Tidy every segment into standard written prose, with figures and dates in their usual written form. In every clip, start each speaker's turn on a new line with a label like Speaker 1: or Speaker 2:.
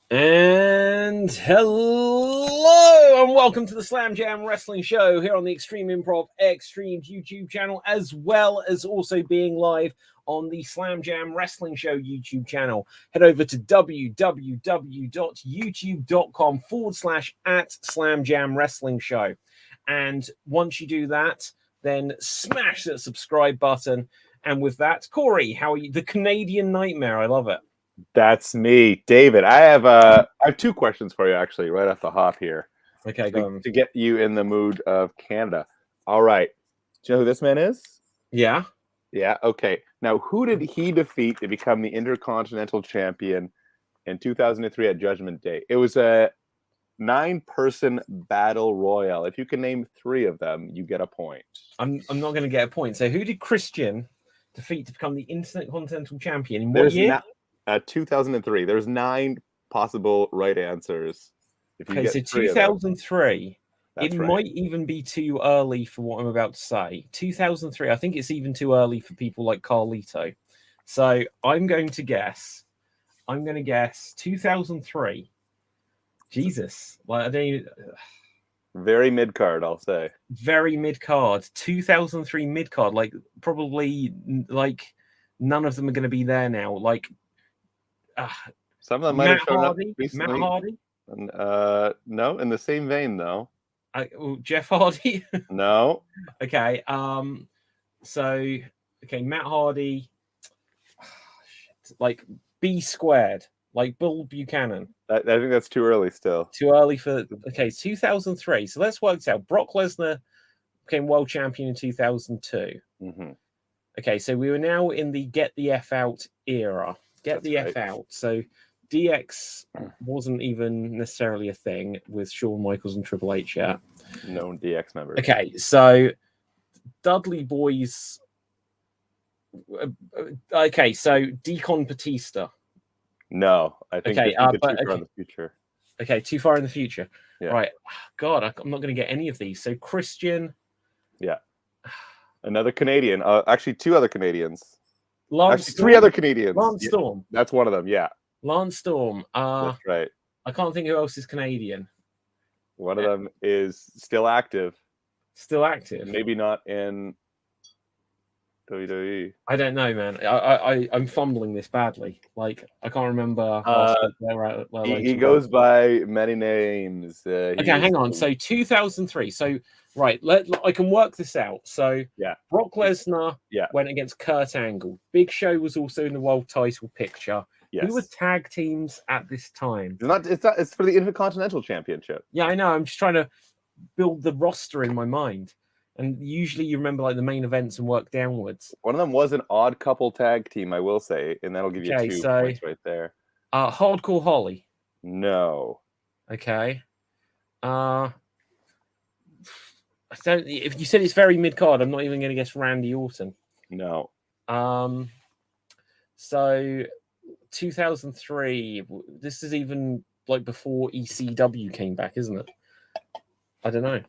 Speaker 1: And hello, and welcome to the Slam Jam Wrestling Show here on the Extreme Improv Extremes YouTube channel, as well as also being live on the Slam Jam Wrestling Show YouTube channel. Head over to www.youtube.com/at Slam Jam Wrestling Show. And once you do that, then smash that subscribe button. And with that, Corey, how are you? The Canadian Nightmare. I love it.
Speaker 2: That's me, David. I have two questions for you, actually, right off the hop here.
Speaker 1: Okay, go on.
Speaker 2: To get you in the mood of Canada. All right. Do you know who this man is?
Speaker 1: Yeah.
Speaker 2: Yeah. Okay. Now, who did he defeat to become the Intercontinental Champion in 2003 at Judgment Day? It was a 9-person battle royal. If you can name 3 of them, you get a point.
Speaker 1: I'm not going to get a point. So, who did Christian defeat to become the Intercontinental Champion in what year?
Speaker 2: 2003. There's 9 possible right answers.
Speaker 1: If you get 2003. It might even be too early for what I'm about to say. 2003. I think it's even too early for people like Carlito. So I'm going to guess 2003. Jesus, like I don't even...
Speaker 2: Very mid card, I'll say.
Speaker 1: Very mid card. 2003 mid card. Like probably like none of them are going to be there now. Like
Speaker 2: some of them might have shown up
Speaker 1: recently. Matt Hardy.
Speaker 2: No, in the same vein though.
Speaker 1: Jeff Hardy.
Speaker 2: No.
Speaker 1: Okay. So Matt Hardy. Like B squared. Like Bill Buchanan.
Speaker 2: I think that's too early still.
Speaker 1: Too early for 2003. So let's work this out. Brock Lesnar became world champion in 2002.
Speaker 2: Mm-hmm.
Speaker 1: Okay, so we were now in the get the F out era. F out. So DX wasn't even necessarily a thing with Shawn Michaels and Triple H yet.
Speaker 2: No DX members.
Speaker 1: Okay, so Dudley Boys. Okay, so Deacon Batista.
Speaker 2: No, I think too far in the future.
Speaker 1: Okay, too far in the future.
Speaker 2: Yeah.
Speaker 1: Right. God, I'm not going to get any of these. So Christian.
Speaker 2: Yeah. Another Canadian. Actually, 2 other Canadians.
Speaker 1: Lance Storm.
Speaker 2: 3 other Canadians.
Speaker 1: Lance Storm.
Speaker 2: That's one of them, yeah.
Speaker 1: Lance Storm.
Speaker 2: That's right.
Speaker 1: I can't think who else is Canadian.
Speaker 2: One of them is still active.
Speaker 1: Still active?
Speaker 2: Maybe not in WWE.
Speaker 1: I don't know, man. I'm fumbling this badly. Like, I can't remember.
Speaker 2: He goes by many names.
Speaker 1: Okay, hang on. So 2003. So, right, I can work this out. So,
Speaker 2: yeah,
Speaker 1: Brock Lesnar went against Kurt Angle. Big Show was also in the world title picture.
Speaker 2: Yes.
Speaker 1: Who were tag teams at this time?
Speaker 2: It's for the Intercontinental Championship.
Speaker 1: Yeah, I know. I'm just trying to build the roster in my mind. And usually you remember like the main events and work downwards.
Speaker 2: One of them was an odd couple tag team, I will say, and that'll give you 2 points right there.
Speaker 1: Hardcore Holly.
Speaker 2: No.
Speaker 1: Okay. I don't. If you said it's very mid card, I'm not even going to guess Randy Orton.
Speaker 2: No.
Speaker 1: So 2003. This is even like before ECW came back, isn't it? I don't know.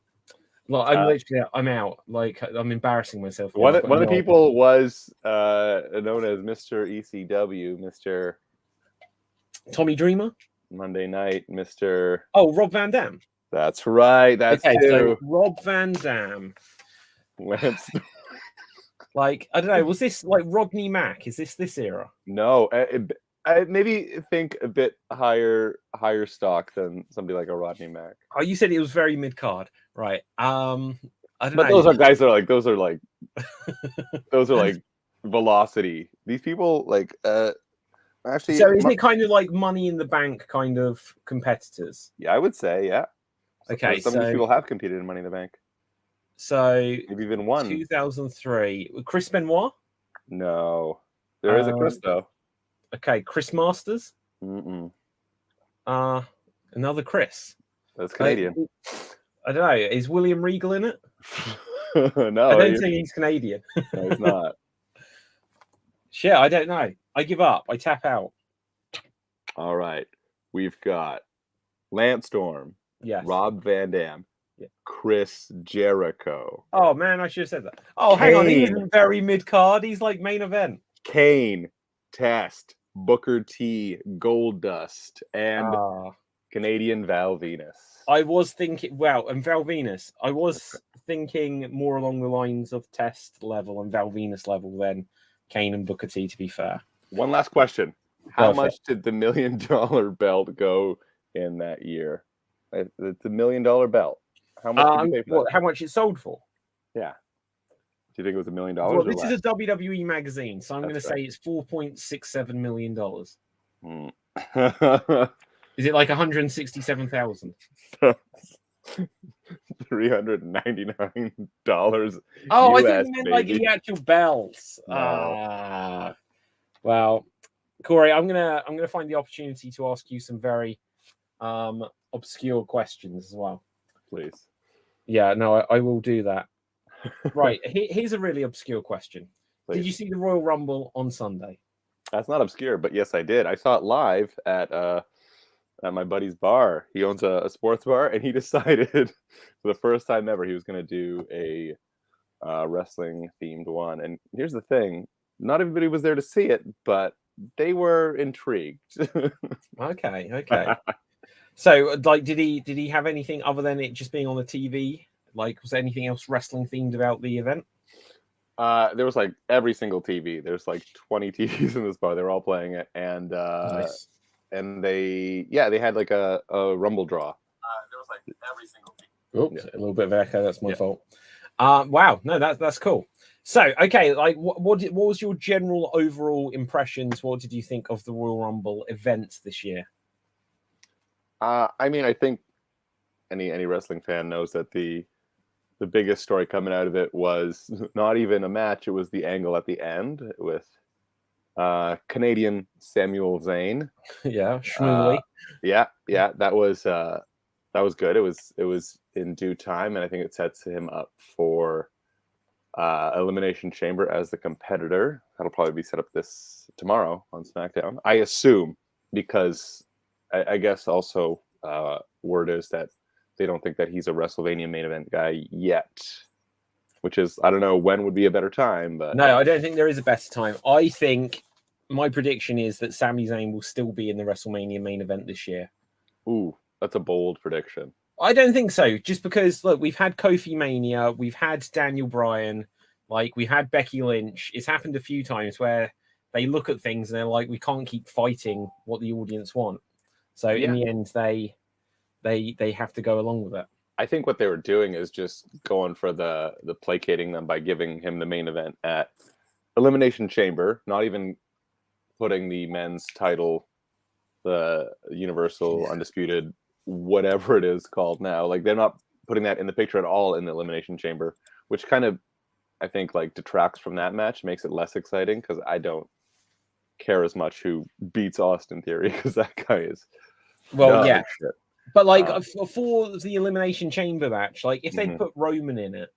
Speaker 1: Like, I'm out. Like, I'm embarrassing myself.
Speaker 2: One of the people was known as Mr. ECW, Mr.
Speaker 1: Tommy Dreamer.
Speaker 2: Monday Night, Mr.
Speaker 1: Oh, Rob Van Dam.
Speaker 2: That's right. That's okay,
Speaker 1: so Rob Van Dam. Like, I don't know. Was this like Rodney Mack? Is this era?
Speaker 2: No. I maybe think a bit higher stock than somebody like a Rodney Mack.
Speaker 1: Oh, you said it was very mid card, right? I don't know.
Speaker 2: But those are guys that are like those are like velocity. These people like actually.
Speaker 1: So isn't it kind of like Money in the Bank kind of competitors?
Speaker 2: Yeah, I would say yeah.
Speaker 1: Okay,
Speaker 2: some of these people have competed in Money in the Bank.
Speaker 1: So
Speaker 2: maybe even won.
Speaker 1: 2003. Chris Benoit?
Speaker 2: No, there is a Chris though.
Speaker 1: Okay, Chris Masters. Another Chris.
Speaker 2: That's Canadian.
Speaker 1: I don't know. Is William Regal in it?
Speaker 2: No,
Speaker 1: I don't think he's Canadian.
Speaker 2: No, he's not.
Speaker 1: Shit, I don't know. I give up. I tap out.
Speaker 2: All right, we've got Lance Storm.
Speaker 1: Yes.
Speaker 2: Rob Van Dam. Yeah. Chris Jericho.
Speaker 1: Oh man, I should have said that. Oh, Kane. Hang on, he isn't very mid card. He's like main event.
Speaker 2: Kane. Test, Booker T, Goldust, and Canadian Val Venus.
Speaker 1: I was thinking, and Val Venus. I was thinking more along the lines of Test level and Val Venus level than Kane and Booker T, to be fair.
Speaker 2: One last question. How much did the $1 million belt go in that year? It's a $1 million belt. How much did you pay for that?
Speaker 1: How much it sold for?
Speaker 2: Yeah. Do you think it was $1 million?
Speaker 1: Well, this is a WWE magazine, so I'm going to say it's $4.67 million. Is it like 167,000?
Speaker 2: $399.
Speaker 1: Oh,
Speaker 2: US,
Speaker 1: I think you meant like the actual belts.
Speaker 2: No.
Speaker 1: Well, Corey, I'm gonna find the opportunity to ask you some very obscure questions as well.
Speaker 2: Please.
Speaker 1: Yeah, no, I will do that. Right, here's a really obscure question. Please. Did you see the Royal Rumble on Sunday?
Speaker 2: That's not obscure, but yes, I did. I saw it live at my buddy's bar. He owns a sports bar, and he decided for the first time ever he was going to do a wrestling themed one. And here's the thing: not everybody was there to see it, but they were intrigued.
Speaker 1: Okay. So, like, did he have anything other than it just being on the TV? Like, was there anything else wrestling themed about the event?
Speaker 2: There was like every single TV. There's like 20 TVs in this bar. They were all playing it, and
Speaker 1: nice.
Speaker 2: And they had like a rumble draw. There was like every single TV.
Speaker 1: Oops, a little bit of echo. That's my fault. Wow, no, that's cool. So, okay, like, what was your general overall impressions? What did you think of the Royal Rumble event this year?
Speaker 2: I mean, I think any wrestling fan knows that the biggest story coming out of it was not even a match; it was the angle at the end with Canadian Samuel Zayn.
Speaker 1: Yeah, Shmooly.
Speaker 2: Yeah, that was good. It was in due time, and I think it sets him up for Elimination Chamber as the competitor. That'll probably be set up this tomorrow on SmackDown, I assume, because I guess also word is that they don't think that he's a WrestleMania main event guy yet, which is, I don't know when would be a better time, but
Speaker 1: no, I don't think there is a better time. I think my prediction is that Sami Zayn will still be in the WrestleMania main event this year.
Speaker 2: Ooh, that's a bold prediction.
Speaker 1: I don't think so. Just because, look, we've had Kofi Mania, we've had Daniel Bryan, like we've had Becky Lynch. It's happened a few times where they look at things and they're like, we can't keep fighting what the audience want. So in the end, they have to go along with it.
Speaker 2: I think what they were doing is just going for the placating them by giving him the main event at Elimination Chamber, not even putting the men's title, the Universal Undisputed, whatever it is called now. Like, they're not putting that in the picture at all in the Elimination Chamber, which kind of, I think, like detracts from that match, makes it less exciting, because I don't care as much who beats Austin Theory, because that guy is shit.
Speaker 1: But like for the Elimination Chamber match, like if they put Roman in it,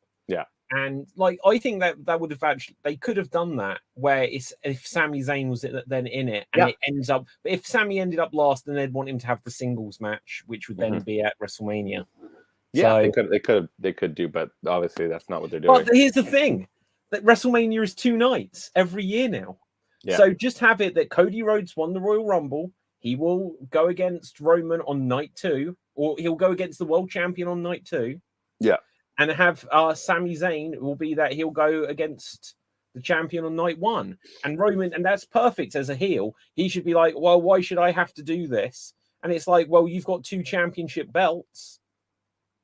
Speaker 1: and like I think that would have actually, they could have done that where it's if Sami Zayn was then in it, and it ends up, if Sami ended up last, then they'd want him to have the singles match, which would then be at WrestleMania.
Speaker 2: Yeah, so, they could do, but obviously that's not what they're doing.
Speaker 1: But here's the thing: that WrestleMania is 2 nights every year now. Yeah. So just have it that Cody Rhodes won the Royal Rumble. He will go against Roman on night 2, or he'll go against the world champion on night 2.
Speaker 2: Yeah.
Speaker 1: And have Sami Zayn will be that he'll go against the champion on night 1. And Roman, and that's perfect as a heel. He should be like, well, why should I have to do this? And it's like, well, you've got 2 championship belts,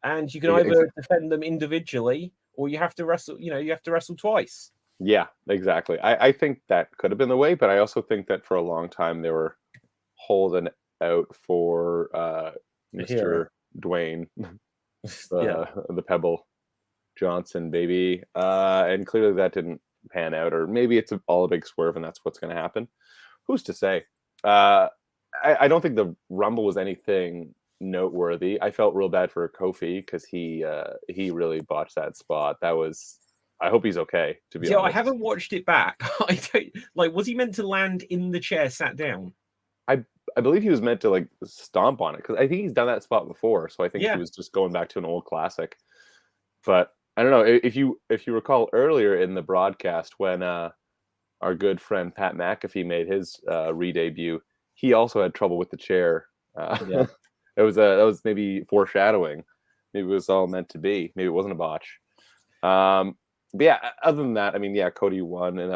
Speaker 1: and you can either defend them individually, or you have to wrestle, you have to wrestle twice.
Speaker 2: Yeah, exactly. I think that could have been the way, but I also think that for a long time they were holding out for Mr. Dwayne, the Pebble Johnson baby, and clearly that didn't pan out, or maybe it's all a big swerve and that's what's going to happen. Who's to say? I don't think the Rumble was anything noteworthy. I felt real bad for Kofi because he really botched that spot. That was, I hope he's okay, to be honest.
Speaker 1: I haven't watched it back. I don't, like, was he meant to land in the chair sat down?
Speaker 2: I believe he was meant to like stomp on it, because I think he's done that spot before. So I think he was just going back to an old classic. But I don't know if you recall earlier in the broadcast when our our good friend Pat McAfee made his re-debut, he also had trouble with the chair.
Speaker 1: Yeah.
Speaker 2: That was maybe foreshadowing. Maybe it was all meant to be. Maybe it wasn't a botch. But yeah, other than that, I mean, yeah, Cody won, and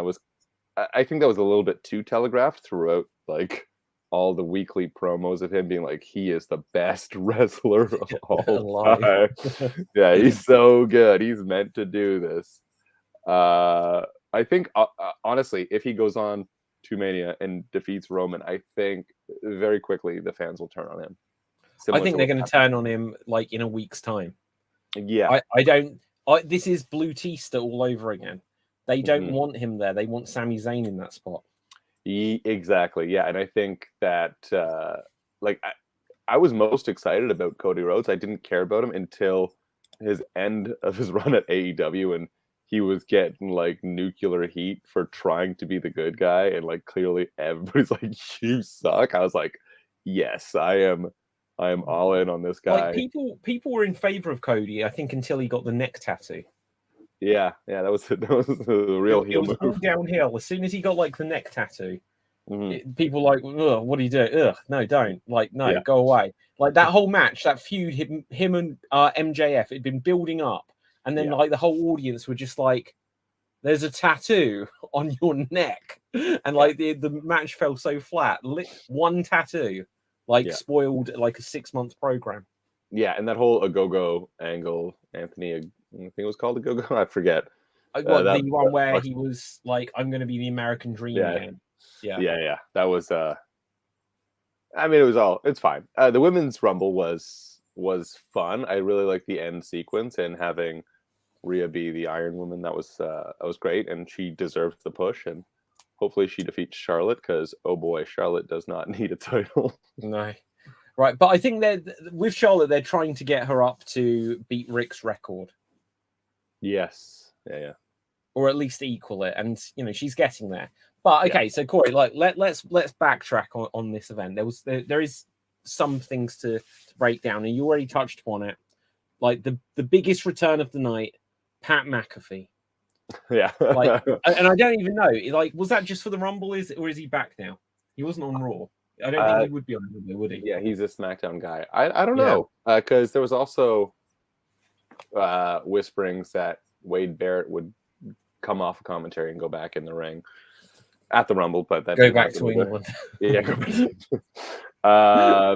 Speaker 2: I think that was a little bit too telegraphed throughout, like, all the weekly promos of him being like, he is the best wrestler of all time. Yeah, he's so good. He's meant to do this. I think, honestly, if he goes on to Mania and defeats Roman, I think very quickly the fans will turn on him.
Speaker 1: I think they're going to turn on him like in a week's time.
Speaker 2: Yeah.
Speaker 1: This is Blutista all over again. They don't want him there. They want Sami Zayn in that spot.
Speaker 2: Exactly. Yeah. And I think that, I was most excited about Cody Rhodes. I didn't care about him until his end of his run at AEW, and he was getting like nuclear heat for trying to be the good guy, and like clearly everybody's like, you suck. I was like, yes, I am all in on this guy.
Speaker 1: Like people were in favor of Cody, I think, until he got the neck tattoo.
Speaker 2: Yeah, that was a real heel move.
Speaker 1: It was all downhill as soon as he got like the neck tattoo. People like, ugh, what do you do? Ugh, no, don't. Like, no, go away. Like that whole match, that feud, him and MJF, it'd been building up, and then like the whole audience were just like, "There's a tattoo on your neck," and like the match fell so flat. One tattoo, spoiled like a 6-month program.
Speaker 2: Yeah, and that whole Agogo angle, Anthony, I think it was called Agogo. I forget.
Speaker 1: The one where he was like, "I'm going to be the American Dream again."
Speaker 2: Yeah. That was. I mean, it's fine. The women's rumble was fun. I really liked the end sequence and having Rhea be the Iron Woman. That was great, and she deserves the push. And hopefully, she defeats Charlotte, because oh boy, Charlotte does not need a title.
Speaker 1: No. Right, but I think with Charlotte, they're trying to get her up to beat Rick's record.
Speaker 2: Yes, yeah,
Speaker 1: or at least equal it, and she's getting there. But okay, so Corey, like let's backtrack on this event. There is some things to break down, and you already touched upon it. Like the biggest return of the night, Pat McAfee.
Speaker 2: Yeah,
Speaker 1: and I don't even know. Like, was that just for the Rumble? Or is he back now? He wasn't on Raw. I don't think he would be on Raw, would he?
Speaker 2: Yeah, he's a SmackDown guy. I don't know, because there was also whisperings that Wade Barrett would come off a commentary and go back in the ring at the Rumble, but that
Speaker 1: go back to England.
Speaker 2: Yeah, go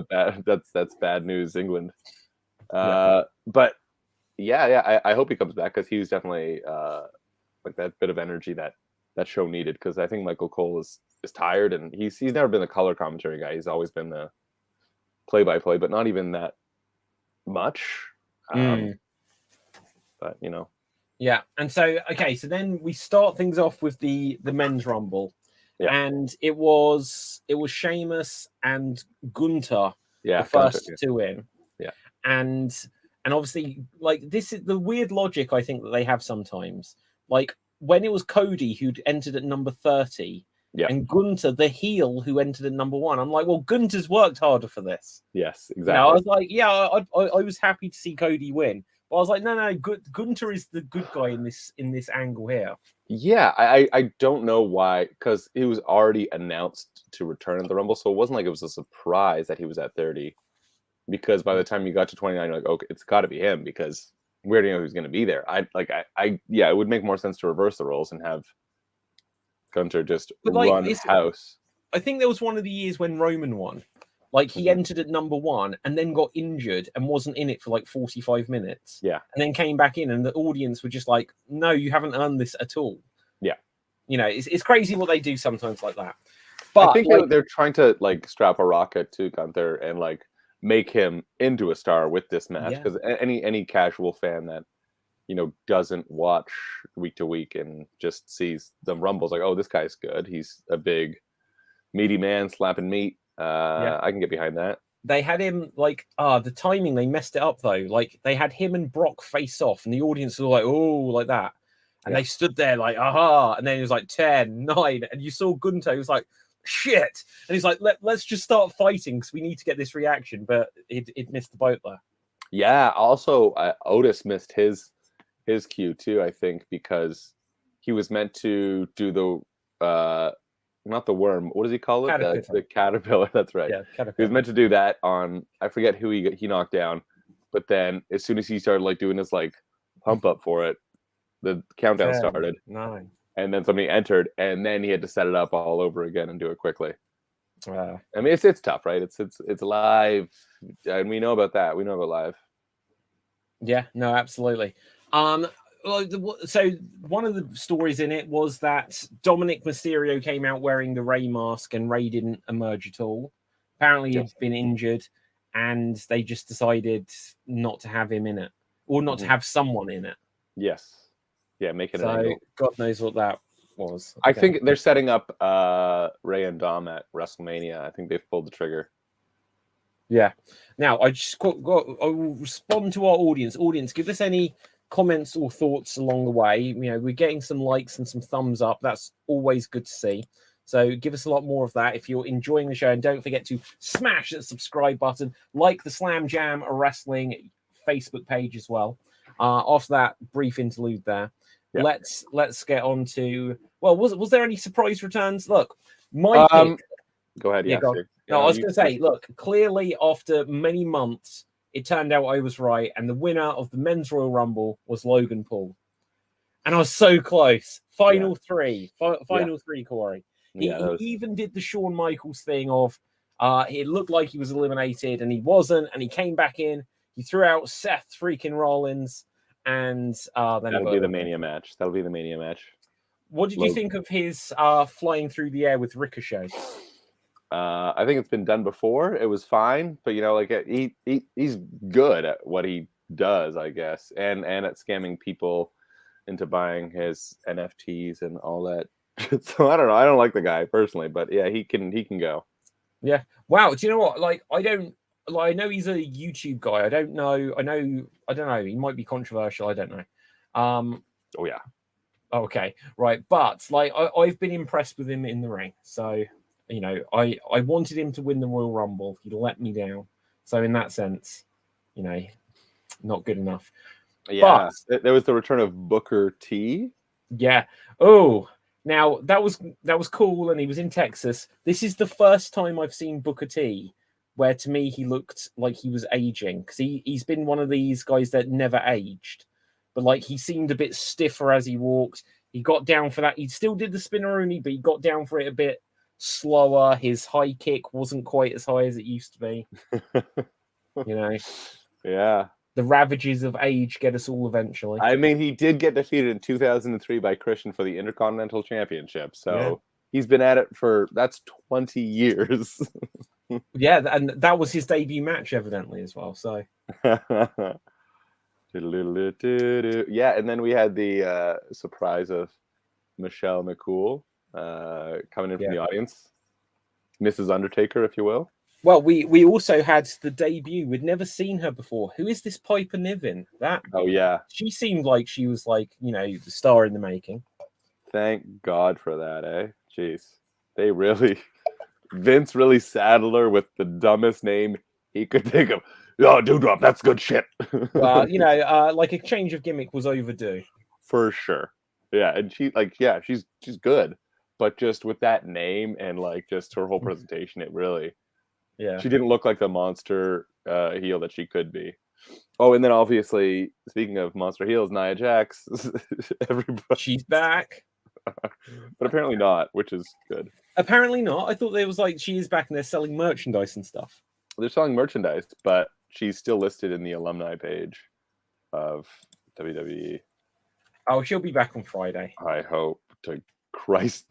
Speaker 2: back. That's bad news, England. But I hope he comes back, because he was definitely like that bit of energy that show needed, because I think Michael Cole is tired, and he's never been the color commentary guy. He's always been the play-by-play, but not even that much. But
Speaker 1: yeah. And so so then we start things off with the men's Rumble, and it was Sheamus and Gunther, the first two in, and obviously, like, this is the weird logic I think that they have sometimes. Like when it was Cody who'd entered at number 30, and Gunther, the heel, who entered at number 1. I'm like, well, Gunther's worked harder for this.
Speaker 2: Yes, exactly.
Speaker 1: I was like, I was happy to see Cody win. But I was like, no, Gunther is the good guy in this angle here.
Speaker 2: Yeah, I don't know why, because he was already announced to return in the Rumble, so it wasn't like it was a surprise that he was at 30. Because by the time you got to 29, you're like, okay, it's got to be him, because we already know who's going to be there. It would make more sense to reverse the roles and have Gunther just run house.
Speaker 1: I think there was one of the years when Roman won. Like, he entered at number 1 and then got injured and wasn't in it for like 45 minutes.
Speaker 2: Yeah.
Speaker 1: And then came back in, and the audience were just like, no, you haven't earned this at all.
Speaker 2: Yeah.
Speaker 1: It's crazy what they do sometimes like that. But
Speaker 2: I think they're trying to like strap a rocket to Gunther and like make him into a star with this match, because any casual fan that doesn't watch week to week and just sees the Rumbles like, oh, this guy's good, he's a big meaty man slapping meat, I can get behind that.
Speaker 1: They had him like the timing, they messed it up though. Like they had him and Brock face off, and the audience was like, oh, like that, and they stood there like, aha, and then it was like 10, 9, and you saw Gunther, he was like, shit, and he's like, let's just start fighting because we need to get this reaction, but it missed the boat there.
Speaker 2: Yeah, also Otis missed his cue too, I think, because he was meant to do not the worm. What does he call it? The caterpillar. That's right.
Speaker 1: Yeah, caterpillar.
Speaker 2: He was meant to do that on, I forget who he knocked down, but then as soon as he started like doing this like pump up for it, the countdown started.
Speaker 1: 9.
Speaker 2: And then somebody entered, and then he had to set it up all over again and do it quickly.
Speaker 1: I
Speaker 2: mean, it's tough, right? It's live, and we know about that. We know about live.
Speaker 1: Yeah, no, absolutely. So one of the stories in it was that Dominic Mysterio came out wearing the Rey mask, and Rey didn't emerge at all. Apparently, he'd been injured, and they just decided not to have him in it, or not to have someone in it.
Speaker 2: Yes. Yeah, make it an
Speaker 1: So
Speaker 2: angle.
Speaker 1: God knows what that was.
Speaker 2: I think they're setting up Rey and Dom at WrestleMania. I think they've pulled the trigger.
Speaker 1: Yeah. Now I will respond to our audience. Audience, give us any comments or thoughts along the way. You know, we're getting some likes and some thumbs up. That's always good to see. So give us a lot more of that if you're enjoying the show, and don't forget to smash that subscribe button, like the Slam Jam Wrestling Facebook page as well. After that brief interlude there. Yeah. Let's get on to, well, was there any surprise returns? Look, my pick.
Speaker 2: Go ahead. Yeah.
Speaker 1: No, I was going to say, look, clearly after many months, it turned out I was right, and the winner of the Men's Royal Rumble was Logan Paul, and I was so close. Final three, Corey. He even did the Shawn Michaels thing of, it looked like he was eliminated, and he wasn't, and he came back in. He threw out Seth freaking Rollins. And then
Speaker 2: that'll be the Mania match.
Speaker 1: What did you think of his flying through the air with Ricochet?
Speaker 2: I think it's been done before. It was fine, but you know, like he's good at what he does, I guess, and at scamming people into buying his NFTs and all that. So I don't know. I don't like the guy personally, but yeah, he can go.
Speaker 1: Yeah. Wow. Do you know what? Like, I know he's a YouTube guy. I don't know. He might be controversial. I don't know.
Speaker 2: Oh yeah.
Speaker 1: Okay. Right. But like, I've been impressed with him in the ring. So, you know, I wanted him to win the Royal Rumble. He let me down. So in that sense, you know, not good enough.
Speaker 2: Yeah. But there was the return of Booker T.
Speaker 1: Yeah. Oh, now that was cool. And he was in Texas. This is the first time I've seen Booker T where to me he looked like he was aging, because he's been one of these guys that never aged, but like he seemed a bit stiffer as he walked. He got down for that. He still did the spinneroonie, but he got down for it a bit slower. His high kick wasn't quite as high as it used to be. You know?
Speaker 2: Yeah.
Speaker 1: The ravages of age get us all eventually.
Speaker 2: I mean, he did get defeated in 2003 by Christian for the Intercontinental Championship. So he's been at it that's 20 years.
Speaker 1: Yeah, and that was his debut match, evidently, as well. So,
Speaker 2: yeah, and then we had the surprise of Michelle McCool coming in from the audience, Mrs. Undertaker, if you will.
Speaker 1: Well, we also had the debut. We'd never seen her before. Who is this Piper Niven?
Speaker 2: Oh yeah,
Speaker 1: she seemed like she was like, you know, the star in the making.
Speaker 2: Thank God for that, eh? Jeez, Vince really saddled her with the dumbest name he could think of. Oh, Dewdrop, that's good shit.
Speaker 1: Well, you know, like a change of gimmick was overdue.
Speaker 2: For sure. Yeah, and she's good, but just with that name and like just her whole presentation, it really, she didn't look like the monster heel that she could be. Oh, and then obviously, speaking of monster heels, Nia Jax, everybody,
Speaker 1: she's back.
Speaker 2: But apparently not, which is good.
Speaker 1: Apparently not. I thought there was like, she is back and they're selling merchandise and stuff.
Speaker 2: They're selling merchandise, but she's still listed in the alumni page of WWE.
Speaker 1: Oh, she'll be back on Friday.
Speaker 2: I hope to Christ.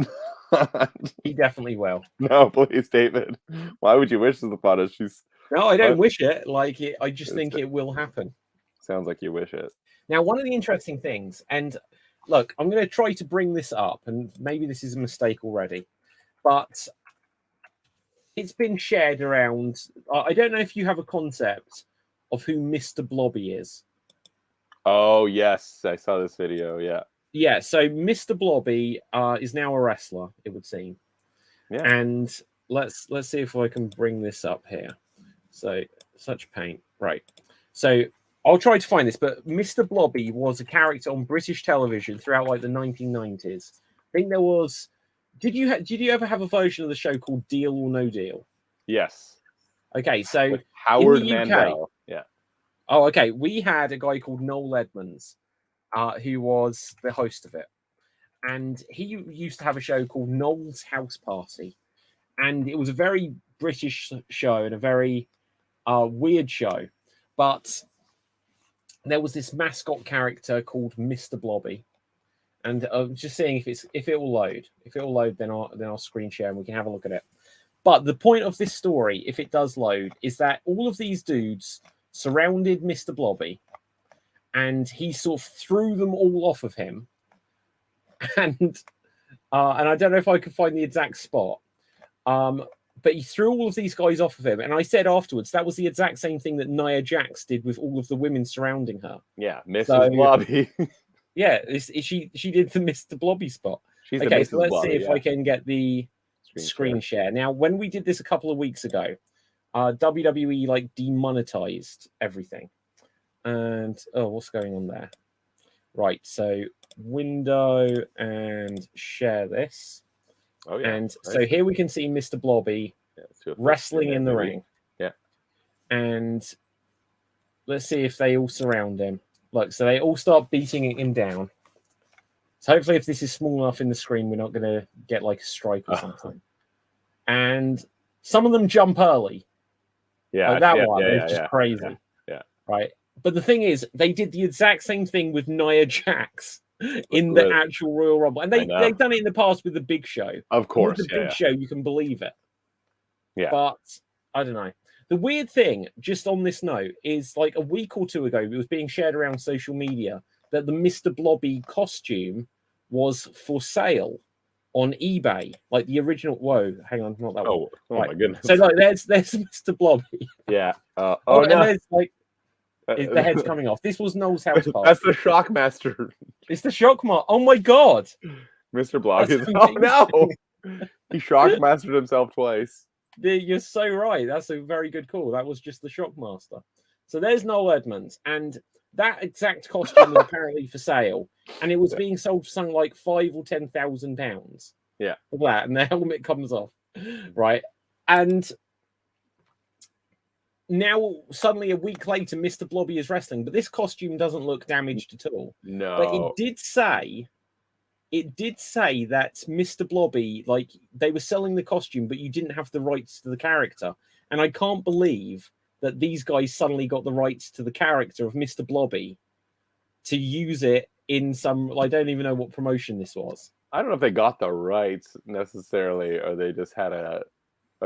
Speaker 1: He definitely will.
Speaker 2: No, please, David. Why would you wish this upon us?
Speaker 1: No, I don't wish it. Like it, I just think it will happen.
Speaker 2: Sounds like you wish it.
Speaker 1: Now, one of the interesting things, and look, I'm going to try to bring this up, and maybe this is a mistake already, but it's been shared around. I don't know if you have a concept of who Mr. Blobby is.
Speaker 2: Oh, yes. I saw this video. Yeah.
Speaker 1: Yeah. So Mr. Blobby is now a wrestler, it would seem. Yeah. And let's see if I can bring this up here. So such pain. Right. So I'll try to find this, but Mr. Blobby was a character on British television throughout like the 1990s. I think there was Did you ever have a version of the show called Deal or No Deal?
Speaker 2: Yes.
Speaker 1: Okay, so
Speaker 2: With Howard
Speaker 1: in the UK,
Speaker 2: Mandel. Yeah.
Speaker 1: oh, okay, we had a guy called Noel Edmonds, who was the host of it, and he used to have a show called Noel's House Party, and it was a very British show and a very weird show, but there was this mascot character called Mr. Blobby, and just seeing if it will load. If it will load, then I'll screen share and we can have a look at it. But the point of this story, if it does load, is that all of these dudes surrounded Mr. Blobby, and he sort of threw them all off of him, and I don't know if I could find the exact spot. But he threw all of these guys off of him. And I said afterwards, that was the exact same thing that Nia Jax did with all of the women surrounding her.
Speaker 2: Yeah, Mrs. Blobby.
Speaker 1: Yeah, she did the Mr. Blobby spot.
Speaker 2: She's
Speaker 1: okay,
Speaker 2: so
Speaker 1: let's
Speaker 2: Blobby,
Speaker 1: see if I can get the screen share. Now, when we did this a couple of weeks ago, WWE like demonetized everything. And what's going on there? Right, so window and share this.
Speaker 2: Oh, yeah.
Speaker 1: And so here we can see Mr. Blobby wrestling in the ring.
Speaker 2: Yeah.
Speaker 1: And let's see if they all surround him. Look, so they all start beating him down. So hopefully if this is small enough in the screen, we're not going to get like a strike or something. And some of them jump early.
Speaker 2: Yeah.
Speaker 1: Like that one is just crazy.
Speaker 2: Yeah.
Speaker 1: Right. But the thing is, they did the exact same thing with Nia Jax in the actual Royal Rumble. And they've done it in the past with the Big Show.
Speaker 2: Of course.
Speaker 1: With the Big Show, you can believe it.
Speaker 2: Yeah.
Speaker 1: But I don't know. The weird thing, just on this note, is like a week or two ago, it was being shared around social media that the Mr. Blobby costume was for sale on eBay. Like the original. Whoa, hang on, not that one.
Speaker 2: Oh right. My goodness.
Speaker 1: So like there's Mr. Blobby.
Speaker 2: Yeah.
Speaker 1: No. And there's like the head's coming off. This was Noel's house party.
Speaker 2: That's the Shockmaster.
Speaker 1: It's the Shockmaster. Oh my god.
Speaker 2: Mr. Blobby. Oh no. He Shockmastered himself twice.
Speaker 1: You're so right. That's a very good call. That was just the Shockmaster. So there's Noel Edmonds, and that exact costume was apparently for sale, and it was being sold for something like £5,000 or £10,000.
Speaker 2: Yeah,
Speaker 1: for that, and the helmet comes off, right? And now suddenly a week later, Mr. Blobby is wrestling, but this costume doesn't look damaged at all.
Speaker 2: No,
Speaker 1: but it did say that Mr. Blobby, like they were selling the costume, but you didn't have the rights to the character. And I can't believe that these guys suddenly got the rights to the character of Mr. Blobby to use it in some, I don't even know what promotion this was.
Speaker 2: I don't know if they got the rights necessarily, or they just had a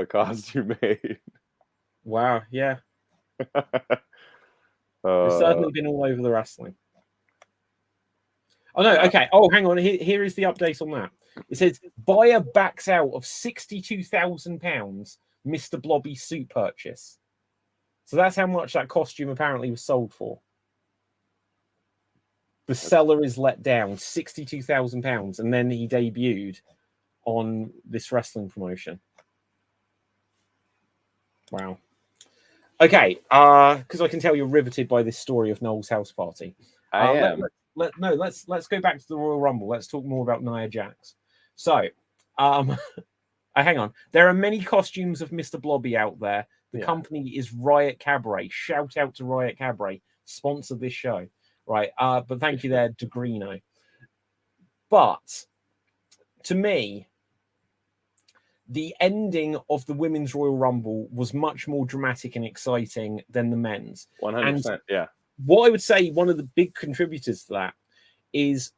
Speaker 2: costume made.
Speaker 1: Wow, yeah. It's certainly been all over the wrestling. Oh, no, okay. Oh, hang on. Here is the update on that. It says, buyer backs out of £62,000 Mr. Blobby suit purchase. So that's how much that costume apparently was sold for. The seller is let down, £62,000, and then he debuted on this wrestling promotion. Wow. Okay, because I can tell you're riveted by this story of Noel's house party.
Speaker 2: I am.
Speaker 1: Let's go back to the Royal Rumble. Let's talk more about Nia Jax. So, hang on. There are many costumes of Mr. Blobby out there. The company is Riot Cabaret. Shout out to Riot Cabaret, sponsor this show. Right, but thank you there, Degrino. But to me, the ending of the Women's Royal Rumble was much more dramatic and exciting than the men's.
Speaker 2: 100%, yeah.
Speaker 1: What I would say, one of the big contributors to that is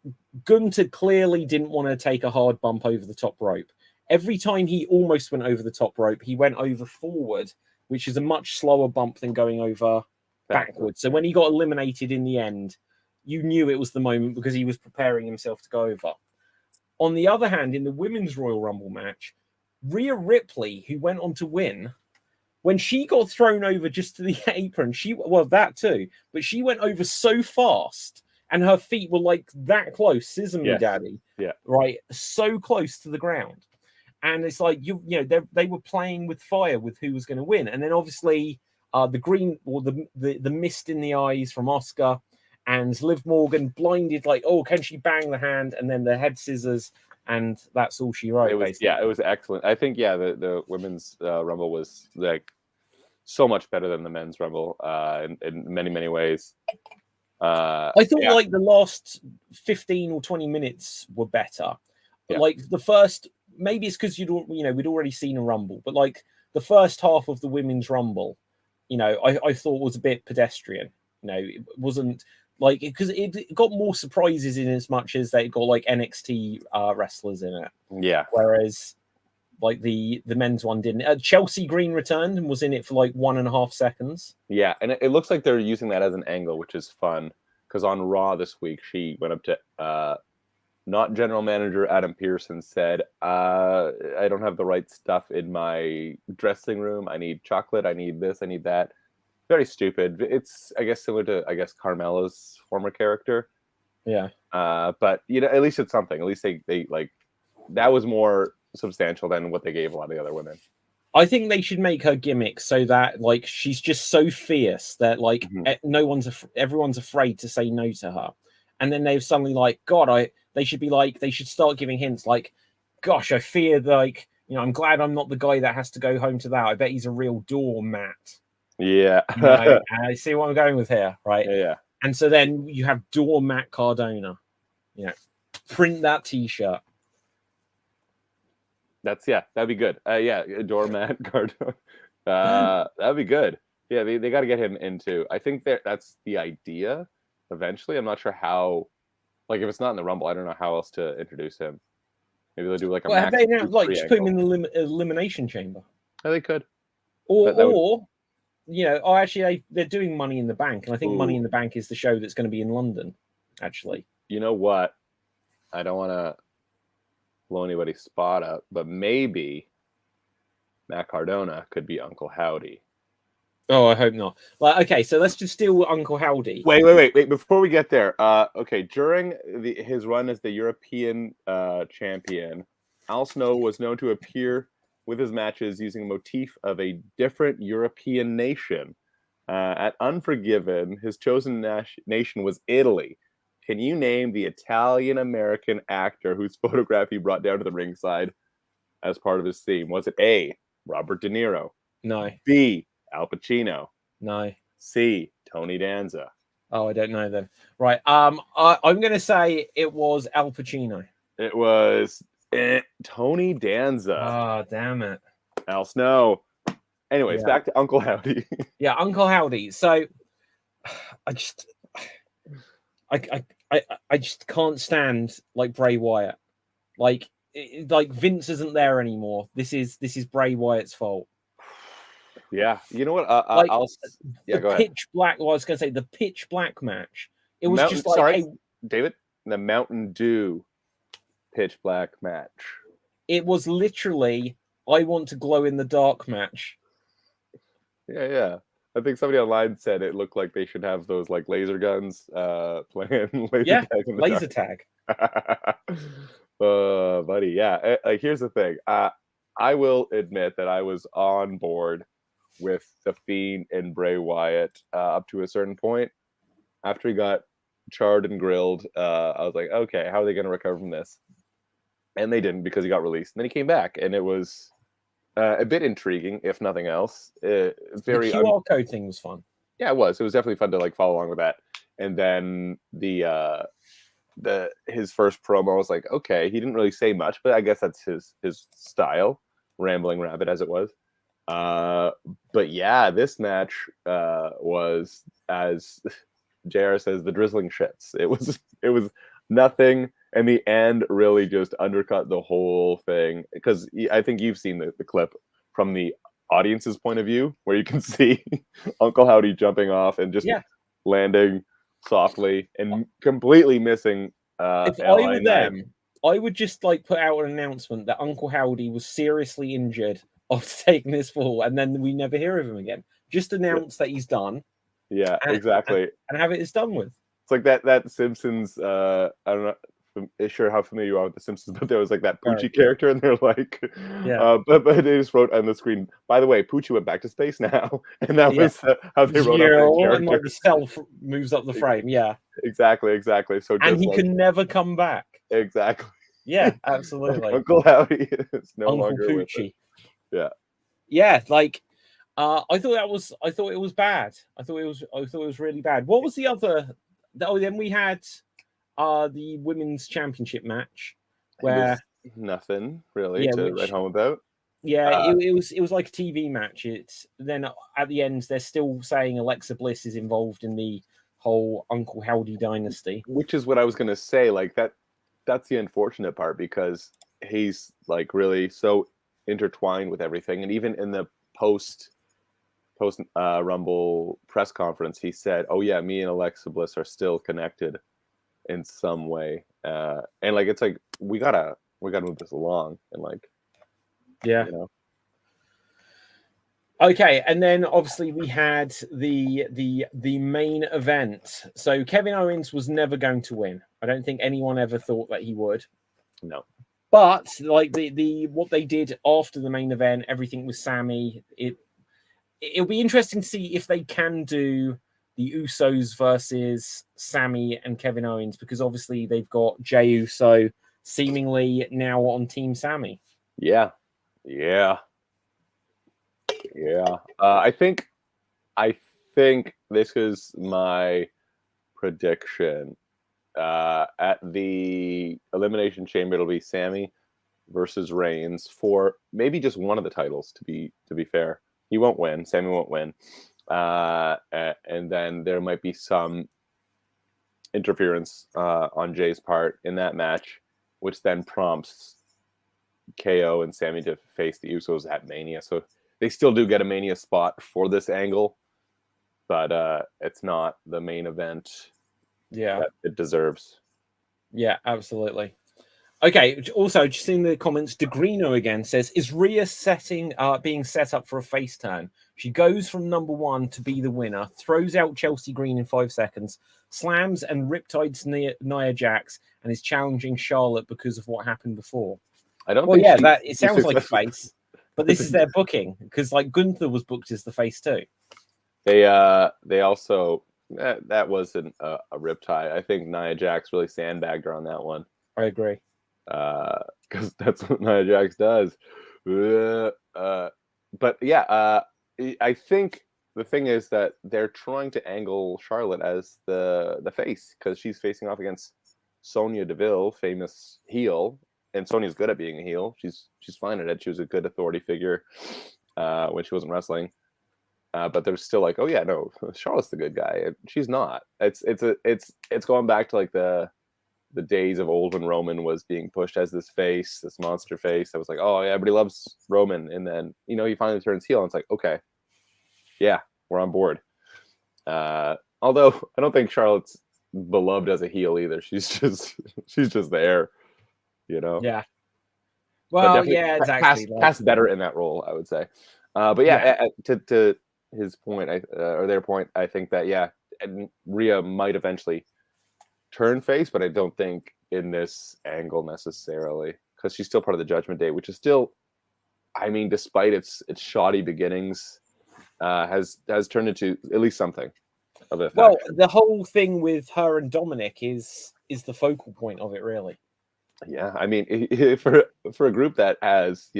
Speaker 1: Gunther clearly didn't want to take a hard bump over the top rope. Every time he almost went over the top rope, he went over forward, which is a much slower bump than going over backwards. So when he got eliminated in the end, you knew it was the moment because he was preparing himself to go over. On the other hand, in the Women's Royal Rumble match, Rhea Ripley, who went on to win, when she got thrown over just to the apron, that too, but she went over so fast and her feet were like that close, scissor me, daddy.
Speaker 2: Yeah.
Speaker 1: Right. So close to the ground. And it's like, they were playing with fire with who was going to win. And then obviously the green or the mist in the eyes from Asuka and Liv Morgan blinded, like, oh, can she bang the hand? And then the head scissors and that's all she wrote.
Speaker 2: It was
Speaker 1: basically.
Speaker 2: it was excellent. I think the women's Rumble was like so much better than the men's Rumble in many ways.
Speaker 1: I thought like the last 15 or 20 minutes were better. Like the first, maybe it's because we'd already seen a Rumble, but like the first half of the women's Rumble, I thought was a bit pedestrian. It wasn't like because it got more surprises in as much as they got like NXT wrestlers in it.
Speaker 2: Yeah.
Speaker 1: Whereas like the men's one didn't. Chelsea Green returned and was in it for like 1.5 seconds.
Speaker 2: Yeah, and it looks like they're using that as an angle, which is fun because on Raw this week she went up to not general manager Adam Pearson, said, I don't have the right stuff in my dressing room. I need chocolate. I need this. I need that. Very stupid. It's, I guess, similar to, Carmella's former character.
Speaker 1: Yeah.
Speaker 2: But, at least it's something. At least they like, that was more substantial than what they gave a lot of the other women.
Speaker 1: I think they should make her gimmick so that like she's just so fierce that like everyone's afraid to say no to her. And then they've suddenly like, they should start giving hints like, gosh, I fear like, I'm glad I'm not the guy that has to go home to that. I bet he's a real doormat.
Speaker 2: Yeah.
Speaker 1: I see what I'm going with here, right?
Speaker 2: Yeah.
Speaker 1: And so then you have doormat Cardona. Print that t-shirt.
Speaker 2: That'd be good. Doormat Cardona. That'd be good. Yeah, they got to get him into. I think that's the idea. Eventually, I'm not sure how. Like, if it's not in the Rumble, I don't know how else to introduce him. Maybe they'll do like a.
Speaker 1: Well, have they now just put him in the elimination chamber?
Speaker 2: Oh, they could.
Speaker 1: Actually, they're doing Money in the Bank, and I think Money in the Bank is the show that's going to be in London. Actually,
Speaker 2: you know what? I don't want to blow anybody's spot up, but maybe Matt Cardona could be Uncle Howdy.
Speaker 1: Oh, I hope not. Well, okay, so let's just deal with Uncle Howdy.
Speaker 2: Wait. Before we get there, okay, during his run as the European champion, Al Snow was known to appear with his matches using a motif of a different European nation. At Unforgiven, his chosen nation was Italy. Can you name the Italian-American actor whose photograph he brought down to the ringside as part of his theme? Was it A, Robert De Niro?
Speaker 1: No.
Speaker 2: B, Al Pacino?
Speaker 1: No.
Speaker 2: C, Tony Danza?
Speaker 1: Oh, I don't know then. Right. I'm going to say it was Al Pacino.
Speaker 2: It was Tony Danza.
Speaker 1: Oh, damn it.
Speaker 2: Al Snow. Anyways, back to Uncle Howdy.
Speaker 1: Yeah, Uncle Howdy. So I just can't stand like Bray Wyatt. Like Vince isn't there anymore. This is Bray Wyatt's fault.
Speaker 2: Yeah, you know what?
Speaker 1: Go ahead. Pitch black. Well, I was going to say the pitch black match. It was just like,
Speaker 2: sorry, David, the Mountain Dew pitch black match.
Speaker 1: It was literally I want to glow in the dark match.
Speaker 2: Yeah. I think somebody online said it looked like they should have those like laser guns playing laser tag.
Speaker 1: Laser tag.
Speaker 2: Buddy, yeah. Like, here's the thing. I will admit that I was on board with The Fiend and Bray Wyatt up to a certain point. After he got charred and grilled, I was like, okay, how are they going to recover from this? And they didn't, because he got released. And then he came back, and it was a bit intriguing, if nothing else. The
Speaker 1: QR code thing was fun.
Speaker 2: Yeah, it was. It was definitely fun to like follow along with that. And then his first promo was like, okay, he didn't really say much, but I guess that's his style, rambling rabbit as it was. But yeah, this match was, as JR says, the drizzling shits. It was nothing, and the end really just undercut the whole thing, because I think you've seen the clip from the audience's point of view, where you can see Uncle Howdy jumping off and just landing softly and completely missing.
Speaker 1: If I were them, I would just like put out an announcement that Uncle Howdy was seriously injured after taking this fall, and then we never hear of him again. Just announce that he's done.
Speaker 2: Yeah, exactly.
Speaker 1: And have it done with.
Speaker 2: It's like that Simpsons. I don't know. Sure how familiar you are with the Simpsons, but there was like that Poochie character, and they're like, but they just wrote on the screen, by the way, Poochie went back to space now, and that was how they wrote up
Speaker 1: and like the cell moves up the frame. Yeah,
Speaker 2: exactly. So
Speaker 1: and he can never come back.
Speaker 2: Exactly.
Speaker 1: Yeah, absolutely.
Speaker 2: Uncle Howdy is no
Speaker 1: Uncle
Speaker 2: longer with us.
Speaker 1: Poochie.
Speaker 2: Yeah.
Speaker 1: Yeah, like I thought it was bad. I thought it was really bad. What was the other? Oh, then we had the women's championship match
Speaker 2: It
Speaker 1: where
Speaker 2: was nothing really
Speaker 1: yeah,
Speaker 2: to write home about.
Speaker 1: yeah, it was like a TV match. It's then at the end they're still saying Alexa Bliss is involved in the whole Uncle Howdy dynasty.
Speaker 2: Which is what I was gonna say. Like that's the unfortunate part because he's like really so intertwined with everything. And even in the post Rumble press conference, he said, "Oh yeah, me and Alexa Bliss are still connected in some way." And like it's like we gotta move this along and like
Speaker 1: Yeah.
Speaker 2: you know.
Speaker 1: Okay, and then obviously we had the main event. So Kevin Owens was never going to win. I don't think anyone ever thought that he would.
Speaker 2: No.
Speaker 1: But like the what they did after the main event, everything with Sammy. It'll be interesting to see if they can do the Usos versus Sammy and Kevin Owens because obviously they've got Jey Uso seemingly now on Team Sammy.
Speaker 2: Yeah. I think this is my prediction. At the Elimination Chamber, it'll be Sammy versus Reigns for maybe just one of the titles. To be fair, he won't win. Sammy won't win. And then there might be some interference on Jay's part in that match, which then prompts KO and Sammy to face the Usos at Mania. So they still do get a Mania spot for this angle, but it's not the main event that it deserves.
Speaker 1: Yeah, absolutely. Okay, also just in the comments, Degrino again says, is Rhea being set up for a face turn? She goes from number one to be the winner, throws out Chelsea Green in 5 seconds, slams and riptides Nia Jax, and is challenging Charlotte because of what happened before.
Speaker 2: I don't
Speaker 1: Well,
Speaker 2: think
Speaker 1: yeah, that it sounds like a face, but this is their booking because like Gunther was booked as the face too.
Speaker 2: They also that wasn't a riptide. I think Nia Jax really sandbagged her on that one.
Speaker 1: I agree.
Speaker 2: Because that's what Nia Jax does. But yeah, I think the thing is that they're trying to angle Charlotte as the face because she's facing off against Sonya Deville, famous heel, and Sonya's good at being a heel. She's fine at it. She was a good authority figure when she wasn't wrestling. But they're still like, oh yeah, no, Charlotte's the good guy. She's not. It's going back to like the days of old when Roman was being pushed as this face, this monster face. I was like, oh yeah, everybody loves Roman, and then he finally turns heel, and it's like, okay, yeah, we're on board. Although I don't think Charlotte's beloved as a heel either. She's just there,
Speaker 1: Yeah. Well, yeah, exactly.
Speaker 2: Past better in that role, I would say. But yeah, to his point, or their point, I think that and Rhea might eventually turn face, but I don't think in this angle necessarily because she's still part of the Judgment Day, which is still, I mean, despite its shoddy beginnings, has turned into at least something of a faction.
Speaker 1: Well, the whole thing with her and Dominic is the focal point of it, really.
Speaker 2: Yeah, I mean, for a group that has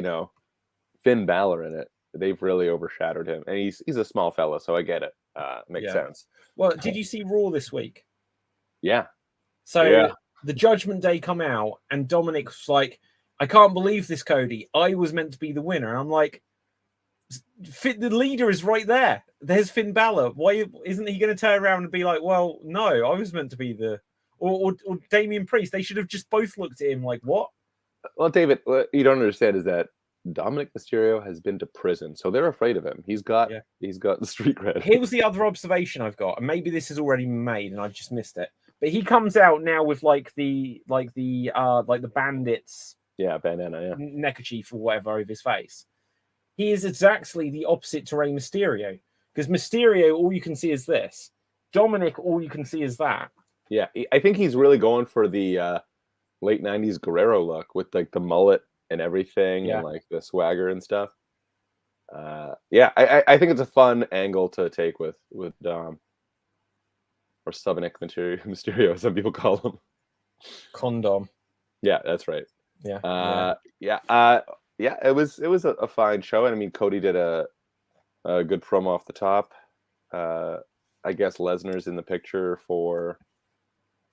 Speaker 2: Finn Balor in it, they've really overshadowed him, and he's a small fella, so I get it. Makes sense.
Speaker 1: Well, did you see Raw this week?
Speaker 2: Yeah.
Speaker 1: So the Judgment Day come out, and Dominic's like, "I can't believe this, Cody. I was meant to be the winner." I'm like, the leader is right there. There's Finn Balor. Why isn't he going to turn around and be like, "Well, no, I was meant to be the," or Damian Priest? They should have just both looked at him like, "What?"
Speaker 2: Well, David, what you don't understand is that Dominic Mysterio has been to prison, so they're afraid of him. He's got the street cred.
Speaker 1: Here was the other observation I've got, and maybe this is already made and I've just missed it. But he comes out now with like the bandits,
Speaker 2: bandana,
Speaker 1: neckerchief or whatever over his face. He is exactly the opposite to Rey Mysterio because Mysterio, all you can see is this. Dominic, all you can see is that.
Speaker 2: Yeah, I think he's really going for the late '90s Guerrero look with like the mullet and everything, and like the swagger and stuff. I think it's a fun angle to take with Dom. Or Subinic Mysterio, some people call him.
Speaker 1: Condom.
Speaker 2: Yeah, that's right. It was a fine show, and I mean Cody did a good promo off the top. I guess Lesnar's in the picture for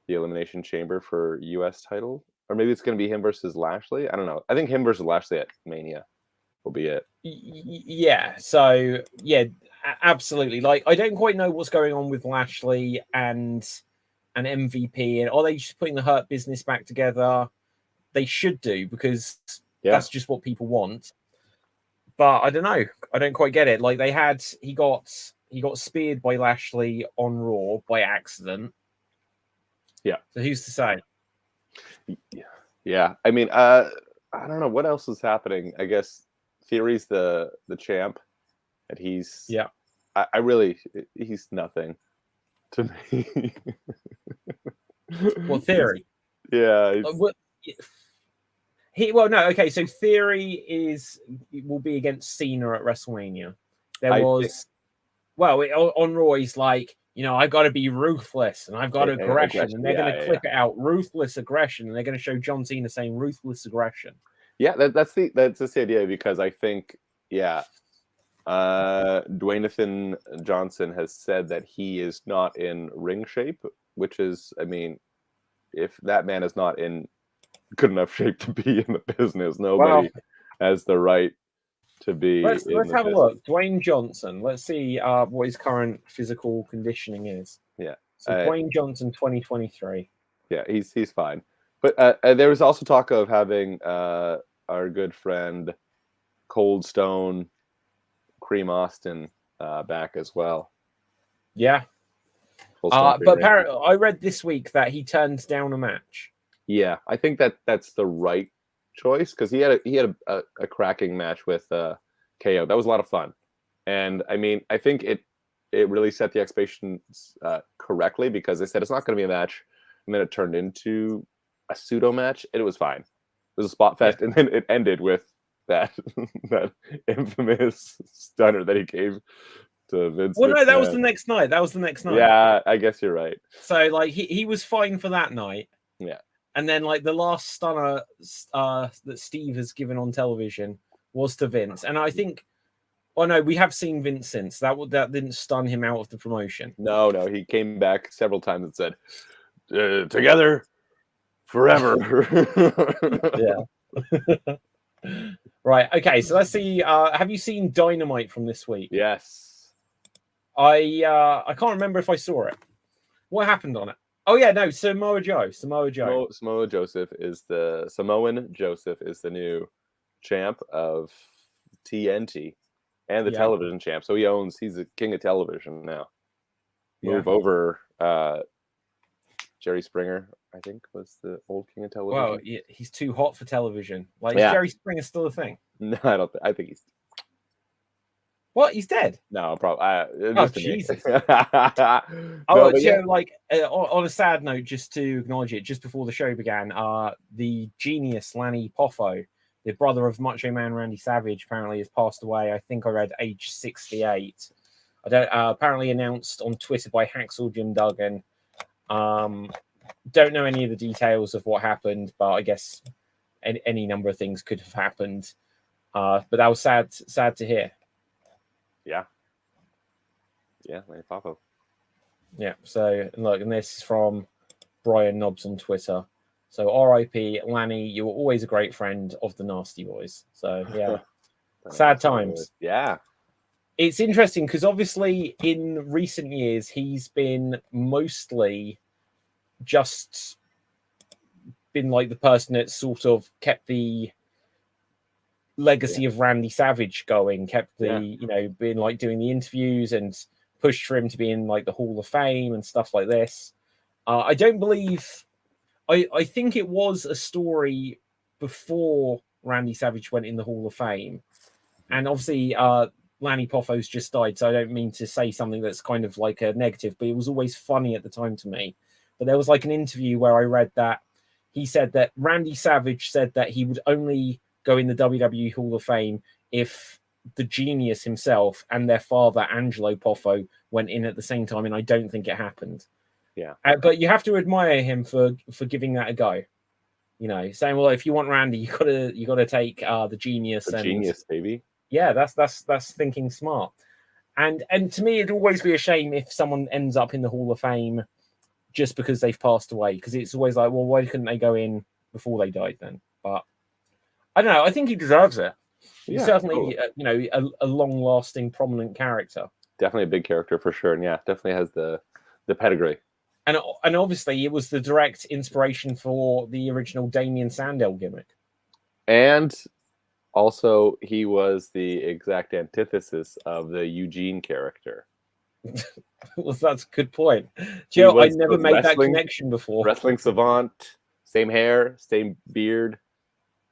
Speaker 2: the Elimination Chamber for U.S. title, or maybe it's going to be him versus Lashley. I don't know. I think him versus Lashley at Mania will be it.
Speaker 1: Yeah. So yeah, absolutely. Like, I don't quite know what's going on with Lashley and MVP, and are they just putting the Hurt Business back together? They should do, because that's just what people want. But I don't know. I don't quite get it. Like, he got speared by Lashley on Raw by accident.
Speaker 2: Yeah.
Speaker 1: So who's to say?
Speaker 2: Yeah. I mean, I don't know what else is happening. I guess Theory's the champ, and he's I really, he's nothing to me.
Speaker 1: Well, Theory.
Speaker 2: Yeah.
Speaker 1: So Theory will be against Cena at WrestleMania. On Raw, he's like, I've got to be ruthless and I've got aggression, and they're going to clip it out, ruthless aggression, and they're going to show John Cena saying ruthless aggression.
Speaker 2: Yeah, that's the idea, because I think Dwayne Johnson has said that he is not in ring shape, which is, I mean, if that man is not in good enough shape to be in the business, nobody has the right to be.
Speaker 1: Let's have a look. Dwayne Johnson. Let's see what his current physical conditioning is.
Speaker 2: Yeah.
Speaker 1: So Dwayne Johnson, 2023.
Speaker 2: Yeah, he's fine. But there was also talk of having our good friend Cold Stone Cream Austin back as well.
Speaker 1: Yeah. But apparently, I read this week that he turns down a match.
Speaker 2: Yeah, I think that's the right choice, because he had a cracking match with KO. That was a lot of fun, and I mean, I think it really set the expectations correctly, because they said it's not going to be a match, and then it turned into a pseudo match, and it was fine. It was a spot fest, and then it ended with that infamous stunner that he gave to Vince.
Speaker 1: Well, no, that was the next night.
Speaker 2: Yeah, I guess you're right.
Speaker 1: So like he was fine for that night.
Speaker 2: Yeah.
Speaker 1: And then like the last stunner that Steve has given on television was to Vince, and I think, we have seen Vince since that didn't stun him out of the promotion.
Speaker 2: No, he came back several times and said, "Together, forever."
Speaker 1: Yeah. Right. Okay. So let's see. Have you seen Dynamite from this week?
Speaker 2: Yes.
Speaker 1: I can't remember if I saw it. What happened on it? Oh yeah, no, Samoa Joe.
Speaker 2: Samoan Joseph is the new champ of TNT and the television champ. So he's the king of television now. Move over Jerry Springer, I think, was the old king of television.
Speaker 1: Well, he's too hot for television. Is Jerry Springer still a thing?
Speaker 2: No, I don't think. I think he's.
Speaker 1: What? He's dead?
Speaker 2: No, probably.
Speaker 1: Jesus. On a sad note, just to acknowledge it, just before the show began, the genius Lanny Poffo, the brother of Macho Man Randy Savage, apparently has passed away. I think I read age 68. Apparently announced on Twitter by Hacksaw Jim Duggan. Don't know any of the details of what happened, but I guess any number of things could have happened. But that was sad to hear.
Speaker 2: Yeah, Lanny Poffo.
Speaker 1: Yeah, so look, and this is from Brian Nobbs on Twitter. So R.I.P. Lanny, you were always a great friend of the Nasty Boys. So yeah, sad times.
Speaker 2: Yeah.
Speaker 1: It's interesting because obviously in recent years, he's been mostly just been like the person that sort of kept the legacy of Randy Savage going, kept the, been like doing the interviews and pushed for him to be in like the Hall of Fame and stuff like this. I don't believe, I think it was a story before Randy Savage went in the Hall of Fame. And obviously, Lanny Poffo's just died, so I don't mean to say something that's kind of like a negative, but it was always funny at the time to me. But there was like an interview where I read that he said that Randy Savage said that he would only go in the WWE Hall of Fame if the genius himself and their father, Angelo Poffo, went in at the same time, and I don't think it happened.
Speaker 2: Yeah.
Speaker 1: But you have to admire him for giving that a go. You know, saying, well, if you want Randy, you gotta take the genius.
Speaker 2: The
Speaker 1: and
Speaker 2: genius, baby.
Speaker 1: yeah, that's thinking smart. And to me, it'd always be a shame if someone ends up in the Hall of Fame just because they've passed away, because it's always like, well, why couldn't they go in before they died then? But I don't know. I think he deserves it. He's certainly,
Speaker 2: totally.
Speaker 1: a long-lasting, prominent character.
Speaker 2: Definitely a big character for sure, and yeah, definitely has the pedigree.
Speaker 1: And obviously, it was the direct inspiration for the original Damien Sandel gimmick.
Speaker 2: And also, he was the exact antithesis of the Eugene character.
Speaker 1: Well, that's a good point. Joe, I never made that
Speaker 2: wrestling-
Speaker 1: connection before.
Speaker 2: Wrestling savant, same hair, same beard.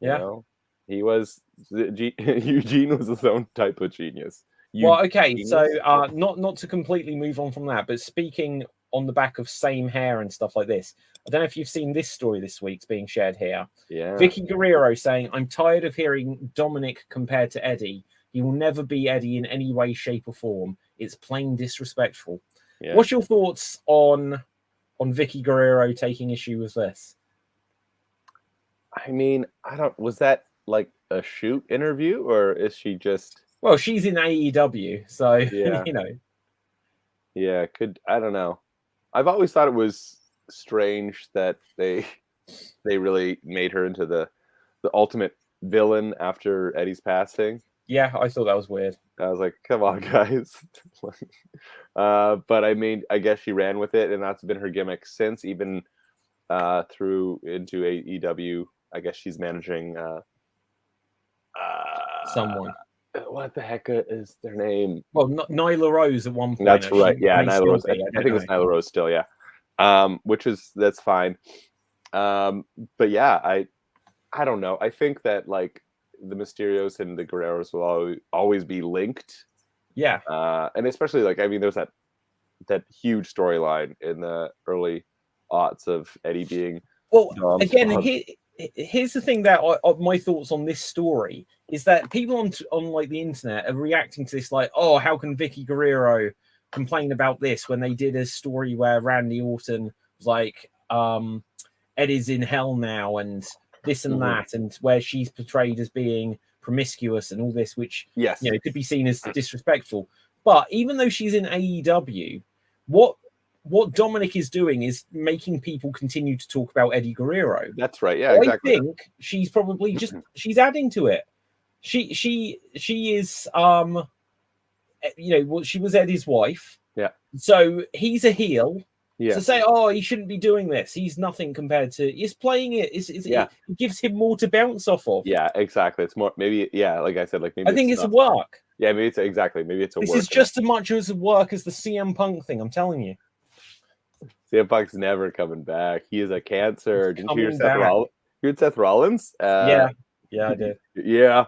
Speaker 2: You
Speaker 1: Yeah.
Speaker 2: know, he was Eugene was his own type of genius.
Speaker 1: Well, okay,
Speaker 2: Genius?
Speaker 1: so not to completely move on from that, but speaking on the back of same hair and stuff like this, I don't know if you've seen this story this week. It's being shared here.
Speaker 2: Yeah.
Speaker 1: Vicky Guerrero saying, "I'm tired of hearing Dominic compared to Eddie. He will never be Eddie in any way, shape, or form. It's plain disrespectful."
Speaker 2: Yeah.
Speaker 1: What's your thoughts on Vicky Guerrero taking issue with this?
Speaker 2: I mean, was that like a shoot interview, or is she just?
Speaker 1: Well, she's in AEW, so
Speaker 2: Yeah.
Speaker 1: you know.
Speaker 2: Yeah, I don't know. I've always thought it was strange that they really made her into the ultimate villain after Eddie's passing.
Speaker 1: Yeah, I thought that was weird.
Speaker 2: I was like, come on, guys. But I mean, I guess she ran with it, and that's been her gimmick since, even through into AEW. I guess she's managing
Speaker 1: Someone.
Speaker 2: What the heck is their name?
Speaker 1: Well, Nyla Rose at one point.
Speaker 2: That's right. Yeah,
Speaker 1: may
Speaker 2: Nyla
Speaker 1: still
Speaker 2: Rose.
Speaker 1: be,
Speaker 2: I think it's Nyla Rose still. Yeah, that's fine. But yeah, I don't know. I think that like the Mysterios and the Guerreros will always be linked.
Speaker 1: Yeah.
Speaker 2: And especially like, I mean, there's that huge storyline in the early aughts of Eddie being.
Speaker 1: Well, again, here's the thing that my thoughts on this story is that people on like the internet are reacting to this like, oh, how can Vicky Guerrero complain about this when they did a story where Randy Orton was like, Eddie's in hell now and this and that, and where she's portrayed as being promiscuous and all this, which
Speaker 2: yes,
Speaker 1: could be seen as disrespectful. But even though she's in AEW, what Dominic is doing is making people continue to talk about Eddie Guerrero.
Speaker 2: That's right. Yeah, exactly.
Speaker 1: I think she's probably she's adding to it. She is she was Eddie's wife.
Speaker 2: Yeah.
Speaker 1: So he's a heel.
Speaker 2: Yeah.
Speaker 1: So say, oh, he shouldn't be doing this. He's nothing compared to. He's playing it. It gives him more to bounce off of.
Speaker 2: Yeah, exactly. It's more maybe. Yeah, like I said, like maybe.
Speaker 1: I think it's a work.
Speaker 2: Yeah, maybe it's exactly. Maybe it's a work.
Speaker 1: This is just as much as a work as the CM Punk thing. I'm telling you.
Speaker 2: CM Punk's never coming back. He is a cancer. Didn't you hear Seth Rollins? You heard Seth Rollins?
Speaker 1: Yeah, I did.
Speaker 2: Yeah.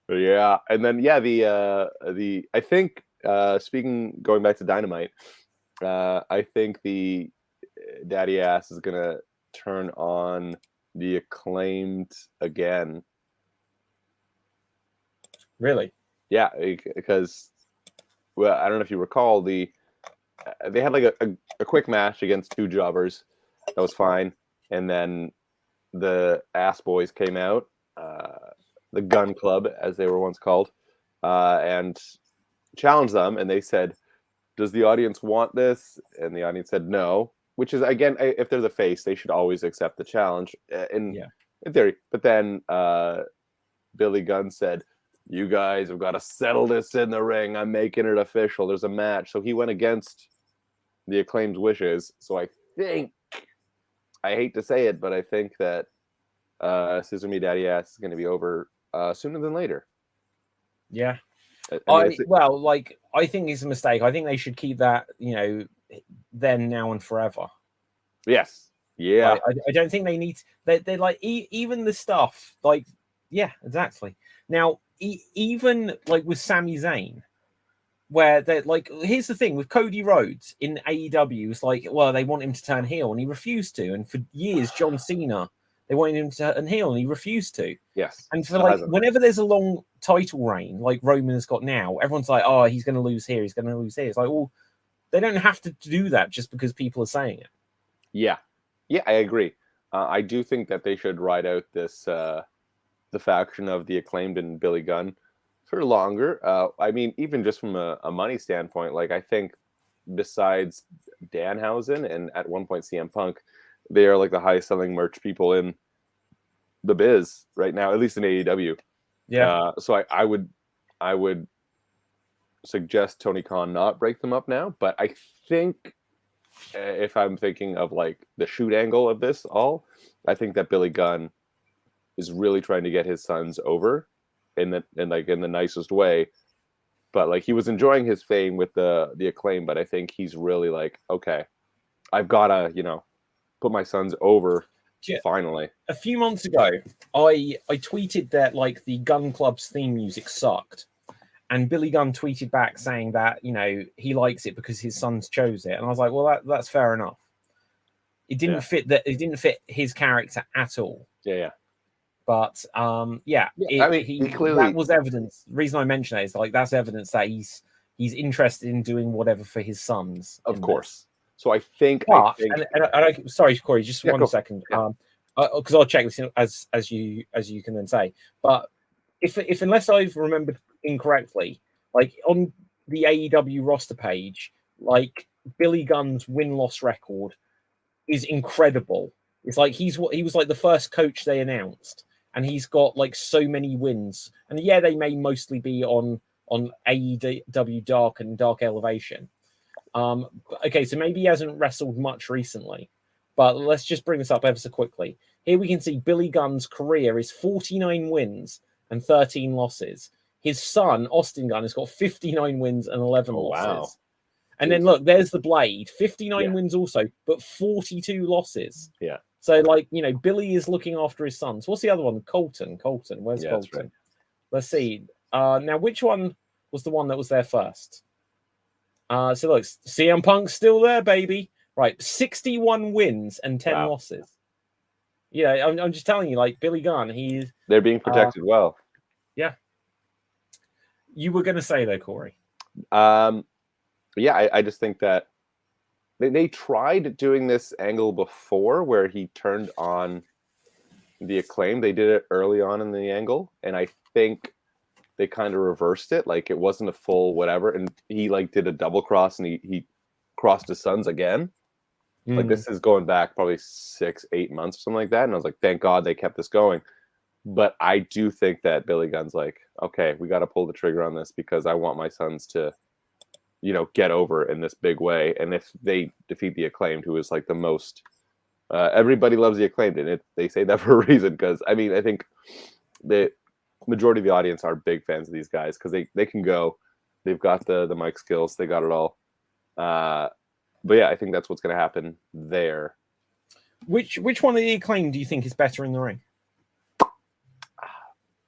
Speaker 2: Yeah, and then the I think going back to Dynamite, I think the Daddy Ass is gonna turn on the Acclaimed again.
Speaker 1: Really?
Speaker 2: Yeah, because I don't know if you recall they had like a quick match against two jobbers. That was fine, and then the Ass Boys came out. The Gun Club, as they were once called, and challenged them. And they said, does the audience want this? And the audience said no, which is, again, if there's a face, they should always accept the challenge in theory. But then Billy Gunn said, you guys have got to settle this in the ring. I'm making it official. There's a match. So he went against the Acclaimed's wishes. So I think, I hate to say it, but I think that Scissor Me Daddy Ass is going to be over sooner than later.
Speaker 1: Yeah.
Speaker 2: I
Speaker 1: think it's a mistake. I think they should keep that, then, now, and forever.
Speaker 2: Yes. Yeah.
Speaker 1: I don't think they need. They're like even the stuff like, yeah, exactly. Now, even like with Sami Zayn, where they're like, here's the thing with Cody Rhodes in AEW, it's like, well, they want him to turn heel and he refused to, and for years, John Cena. They wanted him to turn heel, and he refused to.
Speaker 2: Yes.
Speaker 1: And for whenever there's a long title reign, like Roman has got now, everyone's like, "Oh, he's going to lose here. He's going to lose here." It's like, well, they don't have to do that just because people are saying it.
Speaker 2: Yeah, Yeah, I agree. I do think that they should ride out this the faction of the Acclaimed and Billy Gunn for longer. I mean, even just from a money standpoint, like I think besides Danhausen and at one point CM Punk, they are like the highest selling merch people in the biz right now, at least in AEW.
Speaker 1: Yeah.
Speaker 2: So I would suggest Tony Khan not break them up now, but I think if I'm thinking of like the shoot angle of this all, I think that Billy Gunn is really trying to get his sons over in the nicest way. But like he was enjoying his fame with the Acclaim, but I think he's really like, okay, I've gotta, put my sons over
Speaker 1: Yeah.
Speaker 2: finally.
Speaker 1: A few months ago, I tweeted that like the Gun Club's theme music sucked. And Billy Gunn tweeted back saying that, he likes it because his sons chose it. And I was like, well, that's fair enough. It didn't fit his character at all.
Speaker 2: Yeah.
Speaker 1: But I mean,
Speaker 2: he clearly,
Speaker 1: that was evidence. The reason I mention it is like that's evidence that he's interested in doing whatever for his sons.
Speaker 2: Of course. So I think,
Speaker 1: sorry, Corey, just one second.
Speaker 2: Yeah.
Speaker 1: Because I'll check this as you can then say. But if unless I've remembered incorrectly, like on the AEW roster page, like Billy Gunn's win-loss record is incredible. It's like he was like the first coach they announced, and he's got like so many wins. And yeah, they may mostly be on AEW Dark and Dark Elevation. Okay, so maybe he hasn't wrestled much recently, but let's just bring this up ever so quickly. Here we can see Billy Gunn's career is 49 wins and 13 losses. His son, Austin Gunn, has got 59 wins and 11 losses.
Speaker 2: Wow.
Speaker 1: And then look, there's the Blade, 59 wins also, but 42 losses.
Speaker 2: Yeah.
Speaker 1: So like, Billy is looking after his sons. What's the other one? Colton. Where's Colton? Right. Let's see. Now, which one was the one that was there first? So look, CM Punk's still there, baby. Right, 61 wins and 10 losses. Yeah, I'm just telling you, like Billy Gunn,
Speaker 2: they're being protected well.
Speaker 1: Yeah. You were going to say though, Corey.
Speaker 2: Yeah, I just think that they tried doing this angle before where he turned on the Acclaim. They did it early on in the angle, and I think they kind of reversed it. Like it wasn't a full whatever, and he like did a double cross, and he crossed his sons again. Like this is going back probably 6-8 months or something like that, and I was like, thank God they kept this going. But I do think that Billy Gunn's like, okay, we got to pull the trigger on this because I want my sons to, get over in this big way. And if they defeat the Acclaimed, who is like the most, everybody loves the Acclaimed, and they say that for a reason. Because I mean, I think the majority of the audience are big fans of these guys because they can go, they've got the mic skills, they got it all. But yeah, I think that's what's going to happen there.
Speaker 1: Which one of the Acclaimed do you think is better in the ring?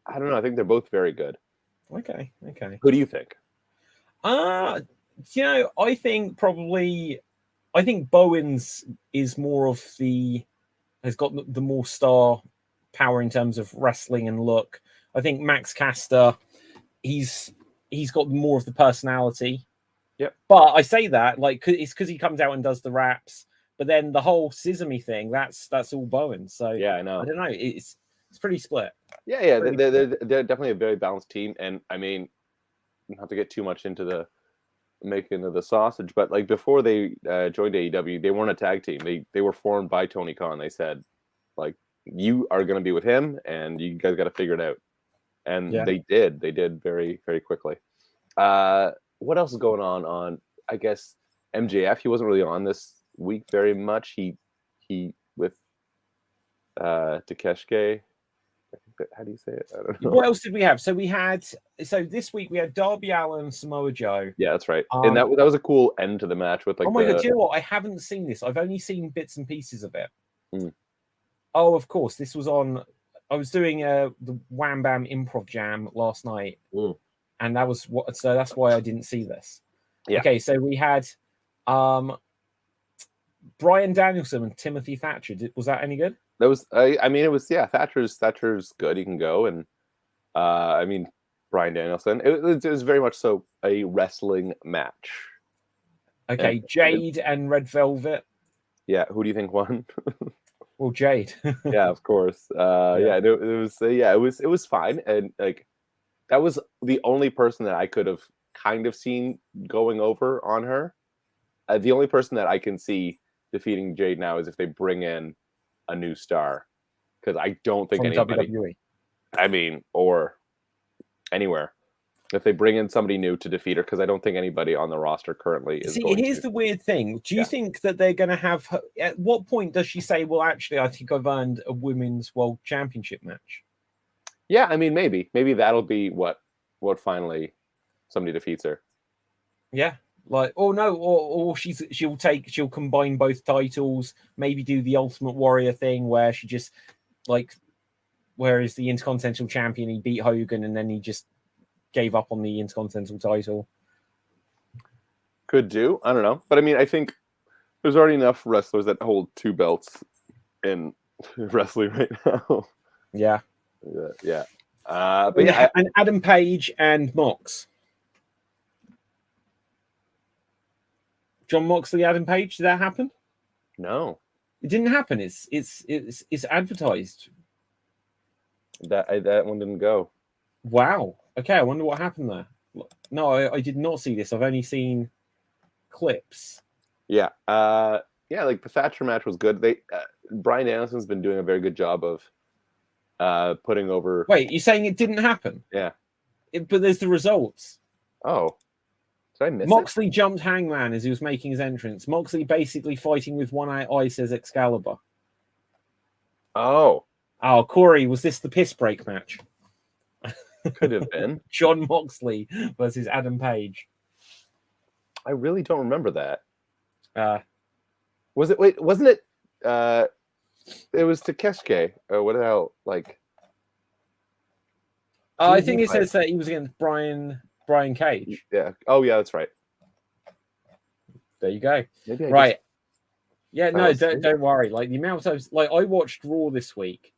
Speaker 2: I don't know. I think they're both very good.
Speaker 1: Okay.
Speaker 2: Who do you think?
Speaker 1: I think Bowens is more of has got the more star power in terms of wrestling and look. I think Max Caster, he's got more of the personality.
Speaker 2: Yep.
Speaker 1: But I say that like it's because he comes out and does the raps, but then the whole Sesame thing, that's all Bowens. So
Speaker 2: yeah, I know.
Speaker 1: I don't know. It's pretty split.
Speaker 2: Yeah. They're definitely a very balanced team, and I mean, not to get too much into the making of the sausage, but like before they joined AEW, they weren't a tag team. They were formed by Tony Khan. They said, like, you are going to be with him, and you guys got to figure it out. And they did. They did very, very quickly. What else is going on? I guess MJF. He wasn't really on this week very much. He with Takeshke. How do you say it? I don't know.
Speaker 1: What else did we have? So this week we had Darby Allin and Samoa Joe.
Speaker 2: Yeah, that's right. And that was a cool end to the match with like.
Speaker 1: Oh my god! Do you know what? I haven't seen this. I've only seen bits and pieces of it.
Speaker 2: Mm.
Speaker 1: Oh, of course. This was on. I was doing the Wham Bam Improv Jam last night, and that was what. So that's why I didn't see this.
Speaker 2: Yeah.
Speaker 1: Okay, so we had Bryan Danielson and Timothy Thatcher. Was that any good?
Speaker 2: That was. I mean, it was. Yeah, Thatcher's good. He can go, and I mean, Bryan Danielson. It was very much so a wrestling match.
Speaker 1: Okay, Jade and Red Velvet.
Speaker 2: Yeah, who do you think won?
Speaker 1: Well, Jade.
Speaker 2: Yeah, of course. It was fine, and like that was the only person that I could have kind of seen going over on her. The only person that I can see defeating Jade now is if they bring in a new star, because I don't think
Speaker 1: From
Speaker 2: anybody.
Speaker 1: WWE.
Speaker 2: I mean, or anywhere. If they bring in somebody new to defeat her, because I don't think anybody on the roster currently is going
Speaker 1: Here's
Speaker 2: to.
Speaker 1: the weird thing. Do you think that they're going to have her, at what point does she say, well, actually, I think I've earned a women's world championship match?
Speaker 2: Yeah, I mean, maybe that'll be what finally somebody defeats her.
Speaker 1: Yeah. Like, oh no, or she'll combine both titles, maybe do the Ultimate Warrior thing where she just like, where is the Intercontinental Champion? He beat Hogan and then he just gave up on the Intercontinental title.
Speaker 2: Could do. I don't know. But I mean, I think there's already enough wrestlers that hold 2 belts in wrestling right now.
Speaker 1: Yeah.
Speaker 2: Yeah. But yeah.
Speaker 1: And Adam Page and Mox. John Moxley, Adam Page, did that happen?
Speaker 2: No.
Speaker 1: It didn't happen. It's advertised.
Speaker 2: That one didn't go.
Speaker 1: Wow. Okay, I wonder what happened there. No, I did not see this. I've only seen clips.
Speaker 2: Yeah. Like the Thatcher match was good. Bryan Danielson's been doing a very good job of putting over.
Speaker 1: Wait, you're saying it didn't happen?
Speaker 2: Yeah.
Speaker 1: But there's the results.
Speaker 2: Oh. Did I miss
Speaker 1: Moxley
Speaker 2: it?
Speaker 1: jumped Hangman as he was making his entrance. Moxley basically fighting with one eye says Excalibur.
Speaker 2: Oh.
Speaker 1: Oh, Corey, was this the piss break match?
Speaker 2: Could have been.
Speaker 1: John Moxley versus Adam Page.
Speaker 2: I really don't remember that.
Speaker 1: Was
Speaker 2: it? Wait, wasn't it? It was Takeshita. Or what the hell? Like.
Speaker 1: I think it says that he was against Brian Cage.
Speaker 2: Yeah. Oh, yeah, that's right.
Speaker 1: There you go.
Speaker 2: Maybe
Speaker 1: right. Yeah, no, don't worry. Like the amount of times, like I watched Raw this week,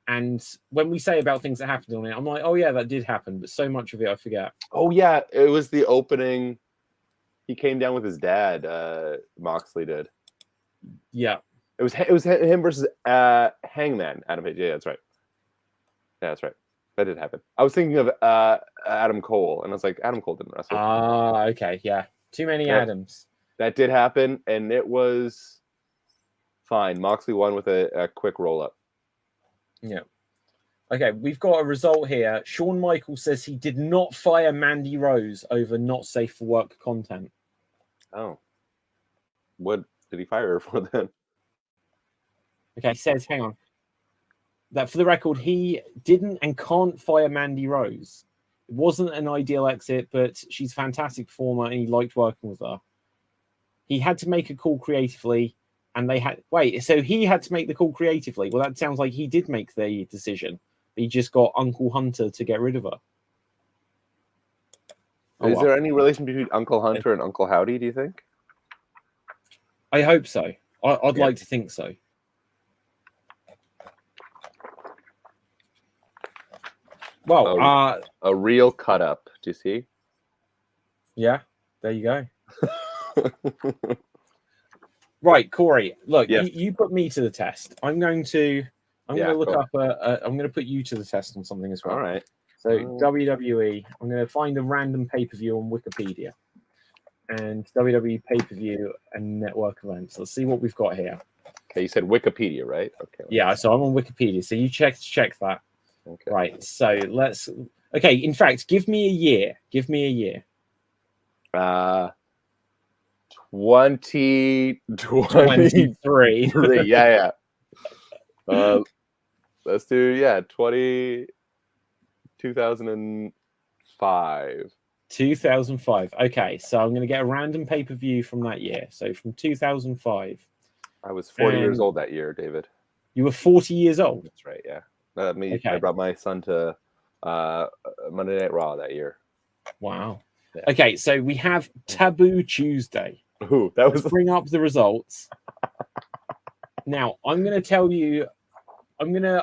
Speaker 1: and when we say about things that happened on it, I'm like, oh yeah, that did happen, but so much of it I forget.
Speaker 2: Oh yeah, it was the opening. He came down with his dad. Moxley did.
Speaker 1: Yeah.
Speaker 2: It was him versus Hangman. Adam Page. Yeah, that's right. Yeah, that's right. That did happen. I was thinking of Adam Cole, and I was like, Adam Cole didn't wrestle.
Speaker 1: Okay, yeah. Too many Adams.
Speaker 2: That did happen, and it was fine. Moxley won with a quick roll-up.
Speaker 1: Yeah. Okay, we've got a result here. Shawn Michaels says he did not fire Mandy Rose over not safe for work content.
Speaker 2: Oh. What did he fire her for then?
Speaker 1: Okay, he says, hang on. That for the record, he didn't and can't fire Mandy Rose. It wasn't an ideal exit, but she's a fantastic performer and he liked working with her. He had to make a call creatively, and they had so he had to make the call creatively. Well, that sounds like he did make the decision. He just got Uncle Hunter to get rid of her.
Speaker 2: Is there any relation between Uncle Hunter and Uncle Howdy, do you think?
Speaker 1: I hope so. I'd like to think so. Well,
Speaker 2: a real cut up. Do you see?
Speaker 1: Yeah, there you go. Right, Corey. Look, you put me to the test. I'm going to look up. I'm going to put you to the test on something as well.
Speaker 2: All right.
Speaker 1: So WWE. I'm going to find a random pay-per-view on Wikipedia, and WWE pay-per-view and network events. Let's see what we've got here.
Speaker 2: Okay, you said Wikipedia, right? Okay.
Speaker 1: Yeah, so I'm on Wikipedia. So you check that.
Speaker 2: Okay.
Speaker 1: Right. So let's. Okay. In fact, give me a year.
Speaker 2: 2023. Yeah. Let's do 2005.
Speaker 1: 2005. Okay, so I'm going to get a random pay-per-view from that year. So from 2005.
Speaker 2: I was 40 years old that year, David.
Speaker 1: You were 40 years old?
Speaker 2: That's right, yeah. I brought my son to Monday Night Raw that year.
Speaker 1: Wow. Yeah. Okay, so we have Taboo Tuesday.
Speaker 2: Ooh, that was...
Speaker 1: Let's bring up the results. Now, I'm going to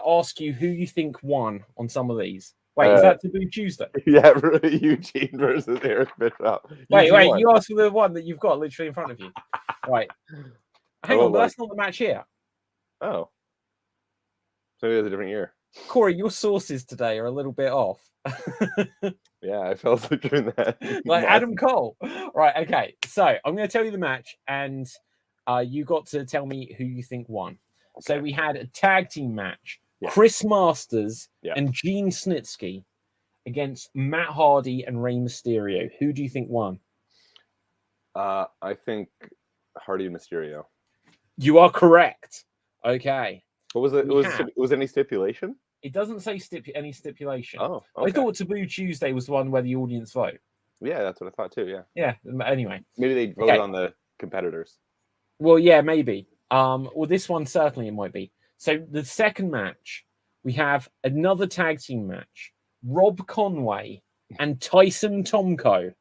Speaker 1: ask you who you think won on some of these. Wait, is that Taboo Tuesday?
Speaker 2: Yeah, Eugene versus Eric Bischoff.
Speaker 1: Wait, you asked for the one that you've got literally in front of you. Right. Hang on, but that's not the match here.
Speaker 2: Oh. So maybe it was a different year.
Speaker 1: Corey, your sources today are a little bit off.
Speaker 2: Yeah, I fell asleep during that.
Speaker 1: Like Adam Cole. Right, okay. So I'm going to tell you the match, and you got to tell me who you think won. Okay. So we had a tag team match. Yeah. Chris Masters and Gene Snitsky against Matt Hardy and Rey Mysterio. Who do you think won?
Speaker 2: I think Hardy and Mysterio.
Speaker 1: You are correct. Okay.
Speaker 2: What was it? Was any stipulation?
Speaker 1: It doesn't say any stipulation.
Speaker 2: Oh, okay.
Speaker 1: I thought Taboo Tuesday was the one where the audience vote.
Speaker 2: Yeah, that's what I thought too. Yeah.
Speaker 1: Yeah. Anyway,
Speaker 2: maybe they voted on the competitors.
Speaker 1: Well, yeah, maybe. Well, this one certainly it might be. So the second match, we have another tag team match: Rob Conway and Tyson Tomko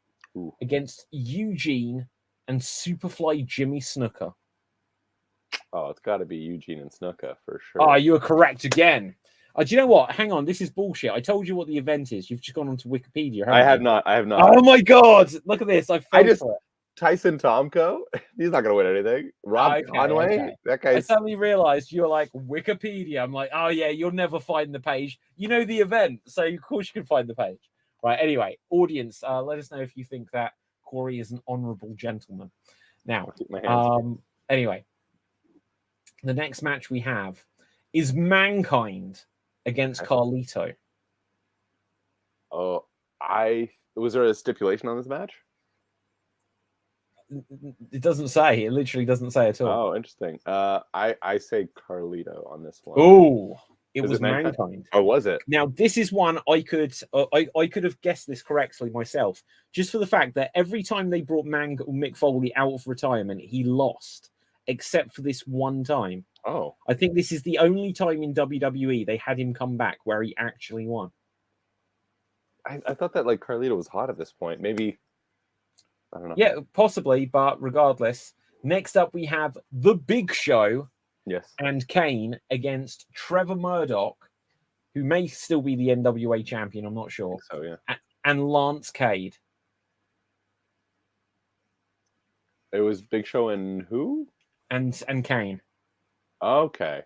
Speaker 1: against Eugene and Superfly Jimmy Snuka.
Speaker 2: Oh, it's got to be Eugene and Snuka for sure.
Speaker 1: Oh, you are correct again. Do you know what? Hang on, this is bullshit. I told you what the event is. You've just gone onto Wikipedia.
Speaker 2: I have not.
Speaker 1: Oh my god! Look at this. I fell for it.
Speaker 2: Tyson Tomko. He's not gonna win anything. Rob Conway. Okay. That guy.
Speaker 1: I suddenly realized you were like Wikipedia. I'm like, oh yeah, you'll never find the page. You know the event, so of course you can find the page. Right. Anyway, audience, let us know if you think that Corey is an honourable gentleman. Now, anyway, the next match we have is Mankind against Carlito.
Speaker 2: Oh, was there a stipulation on this match?
Speaker 1: It doesn't say. It literally doesn't say at all.
Speaker 2: Oh, interesting. I say Carlito on this one.
Speaker 1: Oh, it was Mankind.
Speaker 2: Oh, was it?
Speaker 1: Now, this is one I could have guessed this correctly myself, just for the fact that every time they brought Mick Foley out of retirement, he lost, except for this one time.
Speaker 2: Oh,
Speaker 1: I think this is the only time in WWE they had him come back where he actually won.
Speaker 2: I thought that like Carlito was hot at this point. Maybe, I don't know.
Speaker 1: Yeah, possibly, but regardless. Next up, we have The Big Show.
Speaker 2: Yes.
Speaker 1: And Kane against Trevor Murdoch, who may still be the NWA champion. I'm not sure.
Speaker 2: So yeah.
Speaker 1: And Lance Cade.
Speaker 2: It was Big Show and who?
Speaker 1: And Kane.
Speaker 2: Okay.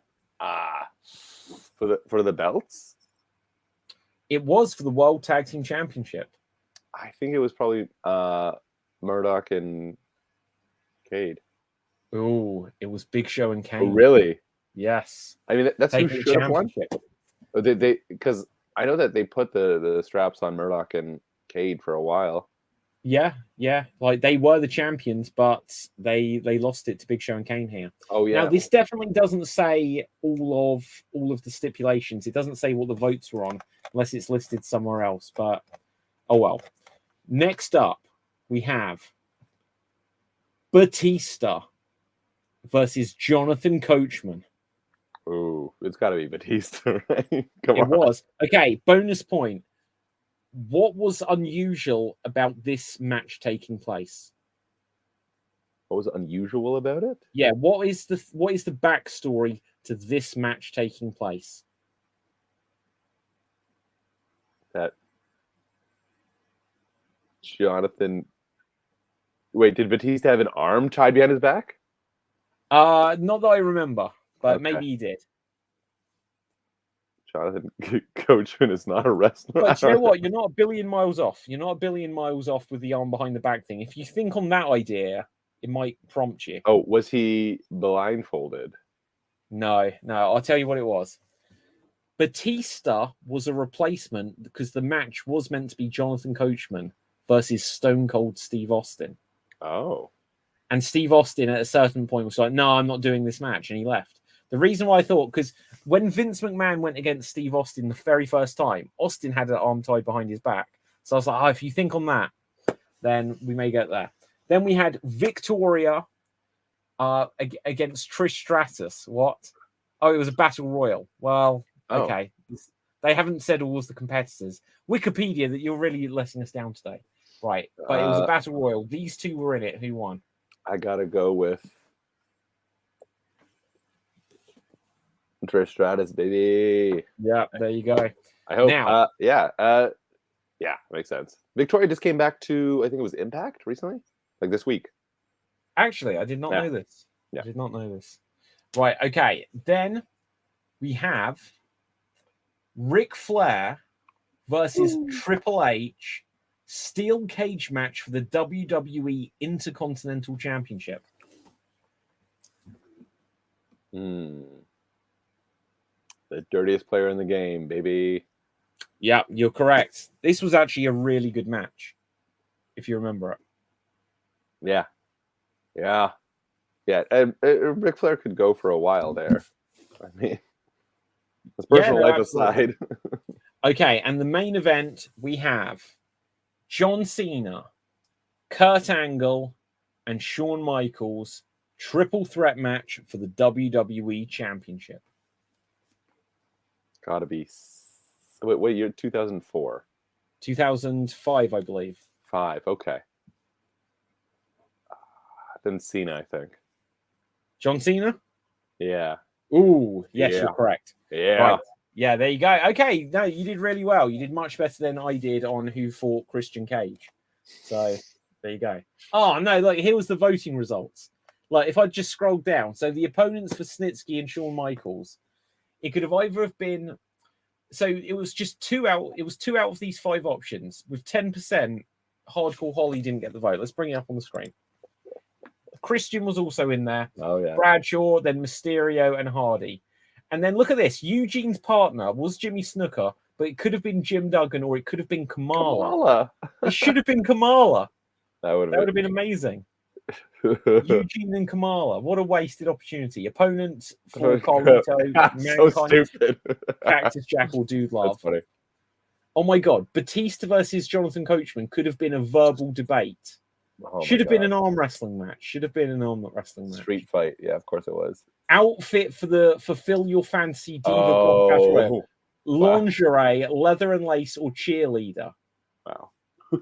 Speaker 2: For the belts?
Speaker 1: It was for the World Tag Team Championship.
Speaker 2: I think it was probably Murdoch and Cade.
Speaker 1: Oh, it was Big Show and Kane.
Speaker 2: Oh, really?
Speaker 1: Yes.
Speaker 2: I mean, that's who should have won. They because I know that they put the straps on Murdoch and Cade for a while.
Speaker 1: Yeah. Like they were the champions, but they lost it to Big Show and Kane here.
Speaker 2: Oh yeah.
Speaker 1: Now this definitely doesn't say all of the stipulations. It doesn't say what the votes were on, unless it's listed somewhere else. But oh well. Next up, we have Batista versus Jonathan Coachman.
Speaker 2: Oh, it's got to be Batista, right? Come on.
Speaker 1: It was. Okay, bonus point. What was unusual about this match taking place?
Speaker 2: What was unusual about it?
Speaker 1: Yeah, what is the backstory to this match taking place?
Speaker 2: That Jonathan... Wait, did Batista have an arm tied behind his back?
Speaker 1: Not that I remember, but maybe he did.
Speaker 2: Jonathan Coachman is not a wrestler.
Speaker 1: But you know what? You're not a billion miles off. You're not a billion miles off with the arm behind the back thing. If you think on that idea, it might prompt you.
Speaker 2: Oh, was he blindfolded?
Speaker 1: No. I'll tell you what it was. Batista was a replacement because the match was meant to be Jonathan Coachman versus Stone Cold Steve Austin.
Speaker 2: Oh.
Speaker 1: And Steve Austin at a certain point was like, no, I'm not doing this match. And he left. The reason why I thought, because when Vince McMahon went against Steve Austin the very first time, Austin had an arm tied behind his back. So I was like, if you think on that, then we may get there. Then we had Victoria against Trish Stratus. What? Oh, it was a battle royal. Well, okay. They haven't said all of the competitors. Wikipedia, that you're really letting us down today. Right. But it was a battle royal. These two were in it. Who won?
Speaker 2: I got to go with Trish Stratus, baby.
Speaker 1: Yeah, there you go.
Speaker 2: I hope. Now, yeah, makes sense. Victoria just came back to, I think it was Impact recently, like this week.
Speaker 1: Actually, I did not know this.
Speaker 2: Yeah.
Speaker 1: I did not know this. Right, okay. Then we have Ric Flair versus Triple H steel cage match for the WWE Intercontinental Championship.
Speaker 2: The dirtiest player in the game, baby.
Speaker 1: Yeah, you're correct. This was actually a really good match, if you remember it.
Speaker 2: Yeah. And Ric Flair could go for a while there. I mean, his personal life aside.
Speaker 1: Okay, and the main event we have John Cena, Kurt Angle, and Shawn Michaels triple threat match for the WWE Championship.
Speaker 2: Gotta be. Wait, year 2004.
Speaker 1: 2005, I believe.
Speaker 2: 5, okay. Then Cena, I think.
Speaker 1: John Cena?
Speaker 2: Yeah.
Speaker 1: Ooh, yes, you're correct.
Speaker 2: Yeah.
Speaker 1: Right. Yeah, there you go. Okay, no, you did really well. You did much better than I did on who fought Christian Cage. So there you go. Oh no, like here was the voting results. Like if I just scrolled down, so the opponents for Snitsky and Shawn Michaels, it could have either have been. So it was just 2 out. It was 2 out of these 5 options with 10%. Hardcore Holly didn't get the vote. Let's bring it up on the screen. Christian was also in there.
Speaker 2: Oh yeah.
Speaker 1: Bradshaw, then Mysterio and Hardy. And then look at this. Eugene's partner was Jimmy Snuka, but it could have been Jim Duggan or it could have been Kamala. It should have been Kamala. That would have been amazing. Eugene and Kamala. What a wasted opportunity. Opponent for Carlito,
Speaker 2: so stupid.
Speaker 1: Cactus Jack or Dude Love.
Speaker 2: That's funny.
Speaker 1: Oh my God. Batista versus Jonathan Coachman could have been a verbal debate. Should have been an arm wrestling match. Should have been an arm wrestling match.
Speaker 2: Street fight. Yeah, of course it was.
Speaker 1: Outfit for the Fulfill Your Fancy Diva broadcast wear. Lingerie, leather and lace, or cheerleader.
Speaker 2: Wow.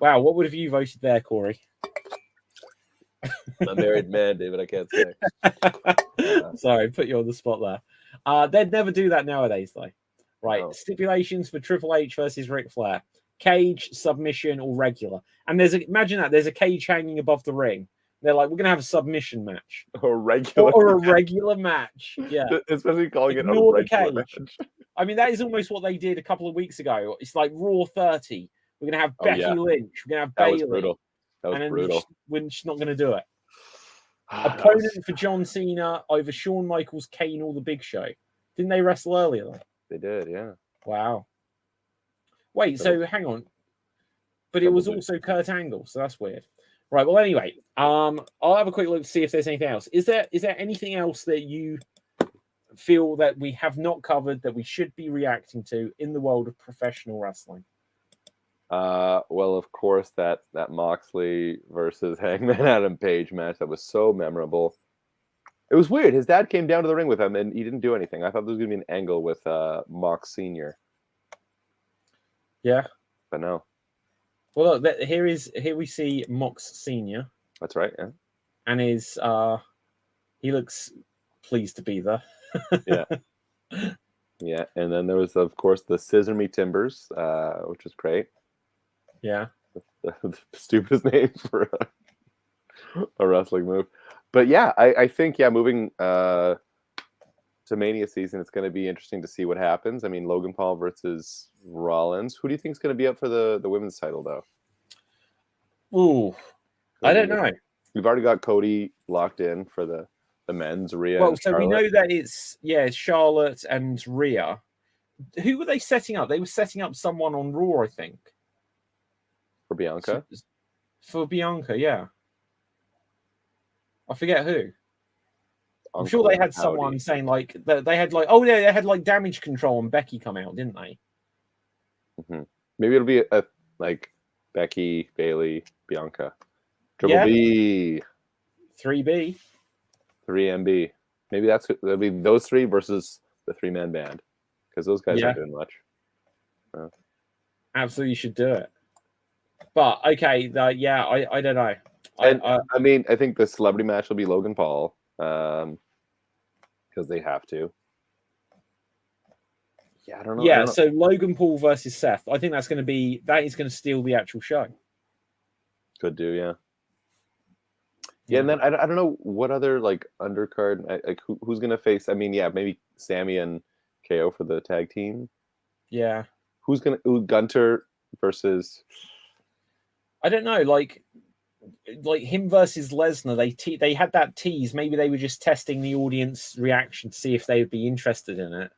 Speaker 1: Wow. What would have you voted there, Corey?
Speaker 2: I'm a married man, David. I can't say.
Speaker 1: Sorry, put you on the spot there. They'd never do that nowadays, though. Right.
Speaker 2: No.
Speaker 1: Stipulations for Triple H versus Ric Flair. Cage, submission, or regular. And imagine that there's a cage hanging above the ring. They're like, we're gonna have a submission match.
Speaker 2: Or regular
Speaker 1: or a regular match. Yeah.
Speaker 2: Especially calling it a regular match.
Speaker 1: I mean, that is almost what they did a couple of weeks ago. It's like Raw 30. We're gonna have Becky Lynch. We're gonna have Bayley.
Speaker 2: Was brutal. That was brutal.
Speaker 1: We're just not gonna do it. Opponent for John Cena over Shawn Michaels, Kane, or the Big Show. Didn't they wrestle earlier though?
Speaker 2: They did, yeah.
Speaker 1: Wow. Wait, so hang on. But it was also Kurt Angle, so that's weird. Right, well anyway, I'll have a quick look to see if there's anything else. Is there anything else that you feel that we have not covered that we should be reacting to in the world of professional wrestling?
Speaker 2: Well, of course, that Moxley versus Hangman Adam Page match that was so memorable. It was weird. His dad came down to the ring with him, and he didn't do anything. I thought there was going to be an angle with Mox Senior.
Speaker 1: Yeah,
Speaker 2: but no.
Speaker 1: Well, look, here we see Mox Senior.
Speaker 2: That's right. Yeah,
Speaker 1: and he looks pleased to be there.
Speaker 2: Yeah. Yeah, and then there was, of course, the Scissor Me Timbers, which was great.
Speaker 1: Yeah.
Speaker 2: The stupidest name for a wrestling move. But yeah, I think, moving to Mania season, it's going to be interesting to see what happens. I mean, Logan Paul versus Rollins. Who do you think is going to be up for the women's title, though?
Speaker 1: Ooh, I don't know.
Speaker 2: We've already got Cody locked in for the men's, Rhea.
Speaker 1: Well, so we know that it's Charlotte and Rhea. Who were they setting up? They were setting up someone on Raw, I think.
Speaker 2: For Bianca?
Speaker 1: For Bianca, yeah. I forget who. I'm sure they had someone saying like that they had like they had like Damage Control and Becky come out, didn't they?
Speaker 2: Mm-hmm. Maybe it'll be a like Becky, Bayley, Bianca, Triple B,
Speaker 1: 3B,
Speaker 2: 3MB. Maybe that'll be those three versus the 3-man band because those guys aren't doing much.
Speaker 1: Absolutely should do it. But okay, I don't know.
Speaker 2: I mean, I think the celebrity match will be Logan Paul. Because they have to. Yeah, I don't know.
Speaker 1: Yeah, so Logan Paul versus Seth. I think that is going to steal the actual show.
Speaker 2: Could do, yeah. Yeah, and then I don't know what other like undercard like who's gonna face. I mean, yeah, maybe Sammy and KO for the tag team.
Speaker 1: Yeah.
Speaker 2: Who's gonna Gunter versus?
Speaker 1: I don't know, like him versus Lesnar. They had that tease. Maybe they were just testing the audience reaction to see if they would be interested in it.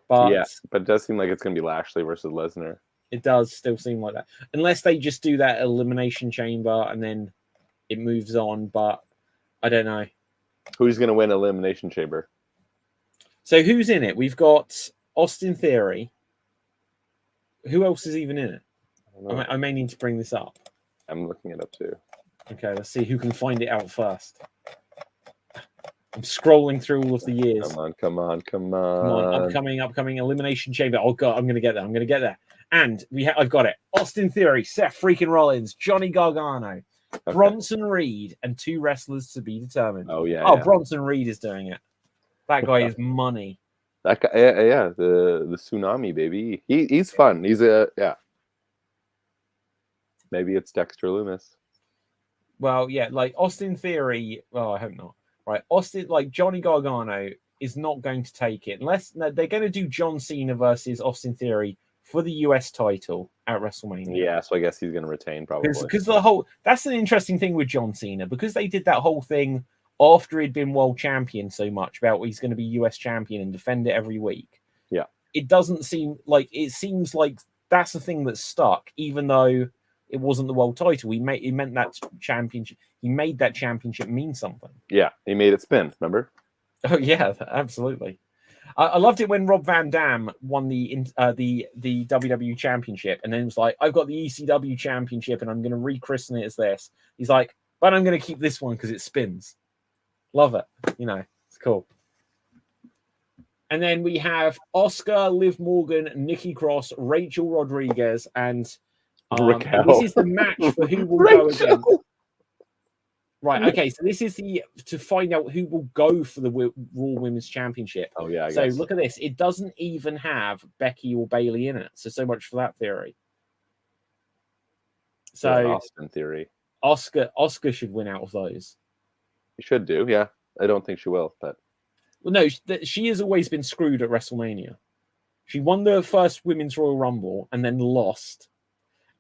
Speaker 1: But
Speaker 2: Yeah, but it does seem like it's gonna be Lashley versus Lesnar.
Speaker 1: it does still seem like that, unless they just do that elimination chamber and then it moves on. But I don't know.
Speaker 2: Who's gonna win Elimination Chamber?
Speaker 1: So who's in it? We've got Austin Theory. Who else is even in it? I may need to bring this up.
Speaker 2: I'm looking it up too.
Speaker 1: Okay, let's see who can find it out first. I'm scrolling through all of the years.
Speaker 2: Come on.
Speaker 1: Upcoming Elimination Chamber. Oh god, I'm gonna get there. And I've got it. Austin Theory, Seth freaking Rollins, Johnny Gargano, Bronson Reed, and 2 wrestlers to be determined.
Speaker 2: Oh yeah.
Speaker 1: Oh, yeah. Bronson Reed is doing it. That guy is money.
Speaker 2: That guy, yeah, the tsunami baby. He's fun. He's yeah. Maybe it's Dexter Lumis.
Speaker 1: Well, yeah, like Austin Theory. Well, I hope not. Right, Austin, like Johnny Gargano is not going to take it unless they're going to do John Cena versus Austin Theory for the US title at WrestleMania.
Speaker 2: Yeah, so I guess he's going to retain probably.
Speaker 1: Because that's an interesting thing with John Cena, because they did that whole thing after he'd been world champion so much about he's going to be US champion and defend it every week.
Speaker 2: Yeah.
Speaker 1: It seems like that's the thing that stuck, even though it wasn't the world title. He meant that championship. He made that championship mean something.
Speaker 2: Yeah, he made it spin. Remember?
Speaker 1: Oh yeah, absolutely. I loved it when Rob Van Dam won the WWE Championship, and then was like, "I've got the ECW Championship, and I'm going to rechristen it as this." He's like, "But I'm going to keep this one because it spins." Love it. It's cool. And then we have Oscar, Liv Morgan, Nikki Cross, Rachel Rodriguez, and this is the match for who will go against. Right, okay, so this is to find out who will go for the Raw Women's Championship.
Speaker 2: Oh, yeah,
Speaker 1: So look at this. It doesn't even have Becky or Bayley in it. So much for that theory. So
Speaker 2: Austin Theory.
Speaker 1: Oscar should win out of those.
Speaker 2: He should do, yeah. I don't think she will, but...
Speaker 1: Well, no, she has always been screwed at WrestleMania. She won the first Women's Royal Rumble and then lost.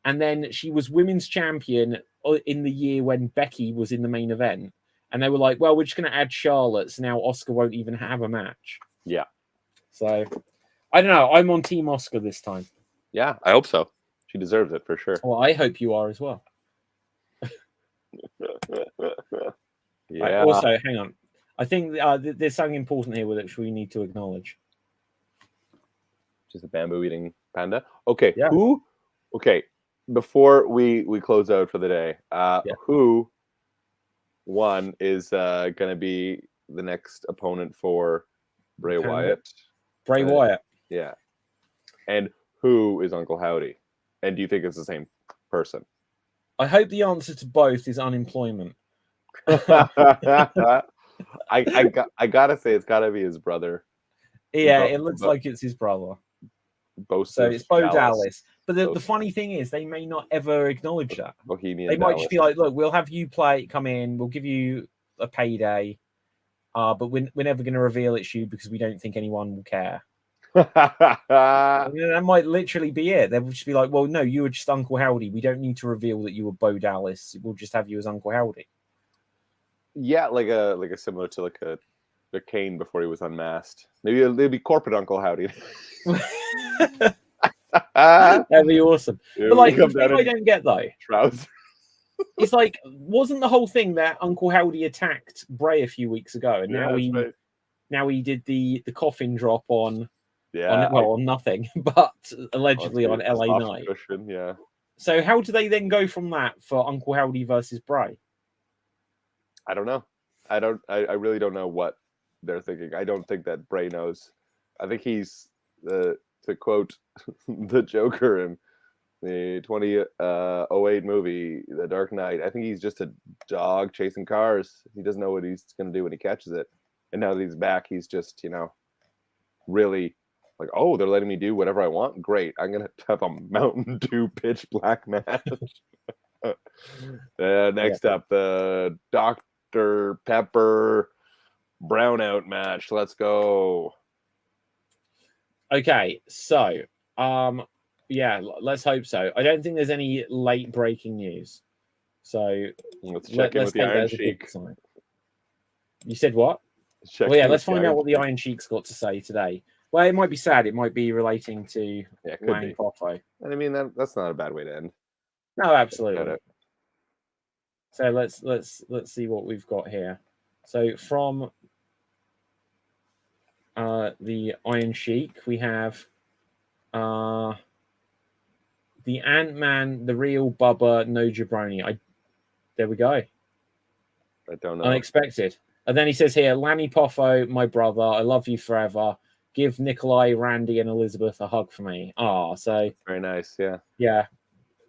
Speaker 1: And then she was women's champion in the year when Becky was in the main event. And they were like, well, we're just going to add Charlotte, so now Oscar won't even have a match.
Speaker 2: Yeah.
Speaker 1: So, I don't know. I'm on Team Oscar this time.
Speaker 2: Yeah, I hope so. She deserves it for sure.
Speaker 1: Well, I hope you are as well.
Speaker 2: Yeah.
Speaker 1: Right, also, hang on. I think there's something important here which we need to acknowledge.
Speaker 2: Just a bamboo eating panda. Okay.
Speaker 1: Yeah.
Speaker 2: Who? Okay. Before we close out for the day, who one is going to be the next opponent for Bray Wyatt?
Speaker 1: Bray Wyatt.
Speaker 2: Yeah. And who is Uncle Howdy? And do you think it's the same person?
Speaker 1: I hope the answer to both is unemployment.
Speaker 2: I gotta say it's gotta be his brother.
Speaker 1: Yeah, it looks like it's his brother. So it's Bo Dallas. But the funny thing is, they may not ever acknowledge that.
Speaker 2: Bohemian
Speaker 1: they might
Speaker 2: Dallas.
Speaker 1: just be like, look, we'll have you come in, we'll give you a payday, but we're never going to reveal it's you because we don't think anyone will care. That might literally be it. They'll just be like, well, no, you were just Uncle Howdy. We don't need to reveal that you were Bo Dallas. We'll just have you as Uncle Howdy.
Speaker 2: Yeah, like a similar to like a Kane before he was unmasked. Maybe it'll be corporate Uncle Howdy.
Speaker 1: That'd be awesome.
Speaker 2: Yeah,
Speaker 1: but like, the thing I don't get though,
Speaker 2: trousers.
Speaker 1: It's like, wasn't the whole thing that Uncle Howdy attacked Bray a few weeks ago, and now he did the coffin drop on nothing, but allegedly on LA Knight.
Speaker 2: Cushion, yeah.
Speaker 1: So how do they then go from that for Uncle Howdy versus Bray?
Speaker 2: I don't know. I really don't know what they're thinking. I don't think that Bray knows. I think he's to quote the Joker in the 2008 movie, The Dark Knight. I think he's just a dog chasing cars. He doesn't know what he's going to do when he catches it. And now that he's back, he's just, really like, oh, they're letting me do whatever I want. Great. I'm going to have a Mountain Dew pitch black match. Next up, the Dr. Pepper brownout match. Let's go.
Speaker 1: Okay, so yeah, let's hope so. I don't think there's any late breaking news. So
Speaker 2: Let's check in with the Iron Sheik.
Speaker 1: You said what? Well, yeah, let's find out what the Iron Sheik's got to say today. Well, it might be sad. It might be relating to Lang Poffo.
Speaker 2: And I mean that's not a bad way to end.
Speaker 1: No, absolutely. So let's see what we've got here. So from the Iron Sheik, we have the Ant-Man, the real Bubba, no jabroni. There we go.
Speaker 2: I don't know.
Speaker 1: Unexpected. And then he says here, Lanny Poffo, my brother, I love you forever. Give Nikolai, Randy, and Elizabeth a hug for me. So
Speaker 2: very nice. Yeah.
Speaker 1: Yeah.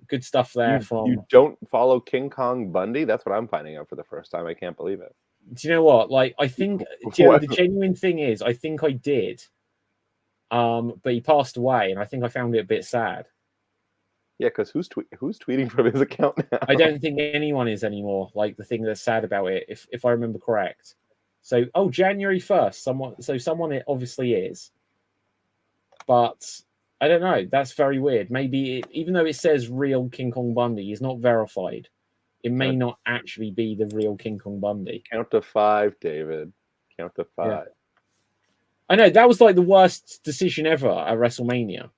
Speaker 1: Good stuff there.
Speaker 2: You don't follow King Kong Bundy? That's what I'm finding out for the first time. I can't believe it.
Speaker 1: Do you know what? Like, I think the genuine thing is, I think I did. But he passed away, and I think I found it a bit sad.
Speaker 2: Yeah, because who's tweeting from his account now?
Speaker 1: I don't think anyone is anymore. Like, the thing that's sad about it, if I remember correct. So, January 1st. Someone it obviously is. But I don't know. That's very weird. Maybe even though it says real King Kong Bundy, he's not verified. It may not actually be the real King Kong Bundy.
Speaker 2: Count to 5, David. Count to 5. Yeah.
Speaker 1: I know that was like the worst decision ever at WrestleMania.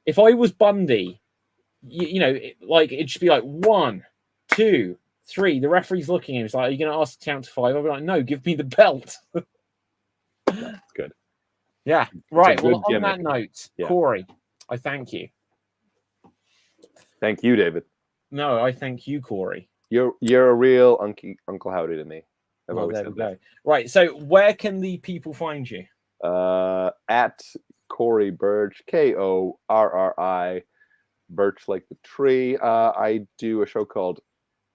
Speaker 1: If I was Bundy, it should be like 1, 2, 3. The referee's looking at him. He's like, "Are you going to ask to count to 5?" I'll be like, "No, give me the belt."
Speaker 2: That's good.
Speaker 1: Yeah. Right. Well, on that note, Corey, I thank you.
Speaker 2: Thank you, David.
Speaker 1: No, I thank you, Corey.
Speaker 2: You're a real Uncle Howdy to me.
Speaker 1: Well, there we go. Right. So where can the people find you?
Speaker 2: At Corey Birch, Korri, Birch like the tree. I do a show called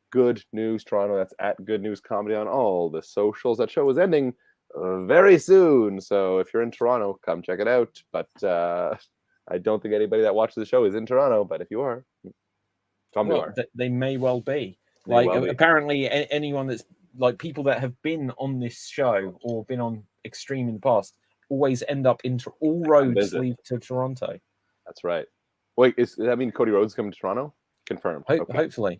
Speaker 2: Good News Toronto. That's at Good News Comedy on all the socials. That show is ending very soon. So if you're in Toronto, come check it out. But I don't think anybody that watches the show is in Toronto. But if you are,
Speaker 1: they may well be. Apparently, anyone that's like people that have been on this show or been on Extreme in the past always end up all roads lead to Toronto.
Speaker 2: That's right. Wait, does that mean Cody Rhodes coming to Toronto? Confirmed.
Speaker 1: Hopefully.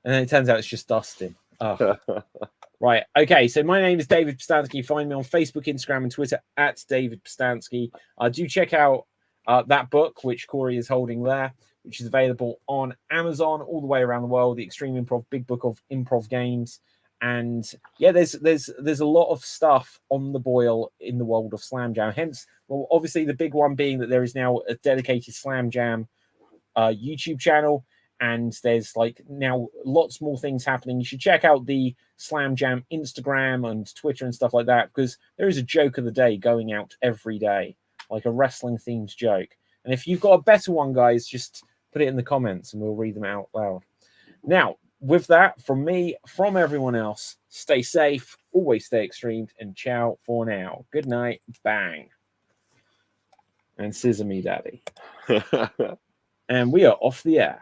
Speaker 1: And then it turns out it's just Dustin. Oh. Right. Okay. So my name is David Pstansky. Find me on Facebook, Instagram, and Twitter at David Pstansky. Do check out that book, which Corey is holding there, which is available on Amazon all the way around the world. The Extreme Improv, Big Book of Improv Games. And yeah, there's a lot of stuff on the boil in the world of Slam Jam. Hence, well, obviously the big one being that there is now a dedicated Slam Jam YouTube channel, and there's like now lots more things happening. You should check out the Slam Jam Instagram and Twitter and stuff like that, because there is a joke of the day going out every day, like a wrestling themed joke. And if you've got a better one, guys, just put it in the comments and we'll read them out loud. Now, with that, from me, from everyone else, stay safe, always stay extreme, and ciao for now. Good night, bang. And scissor me, daddy. And we are off the air.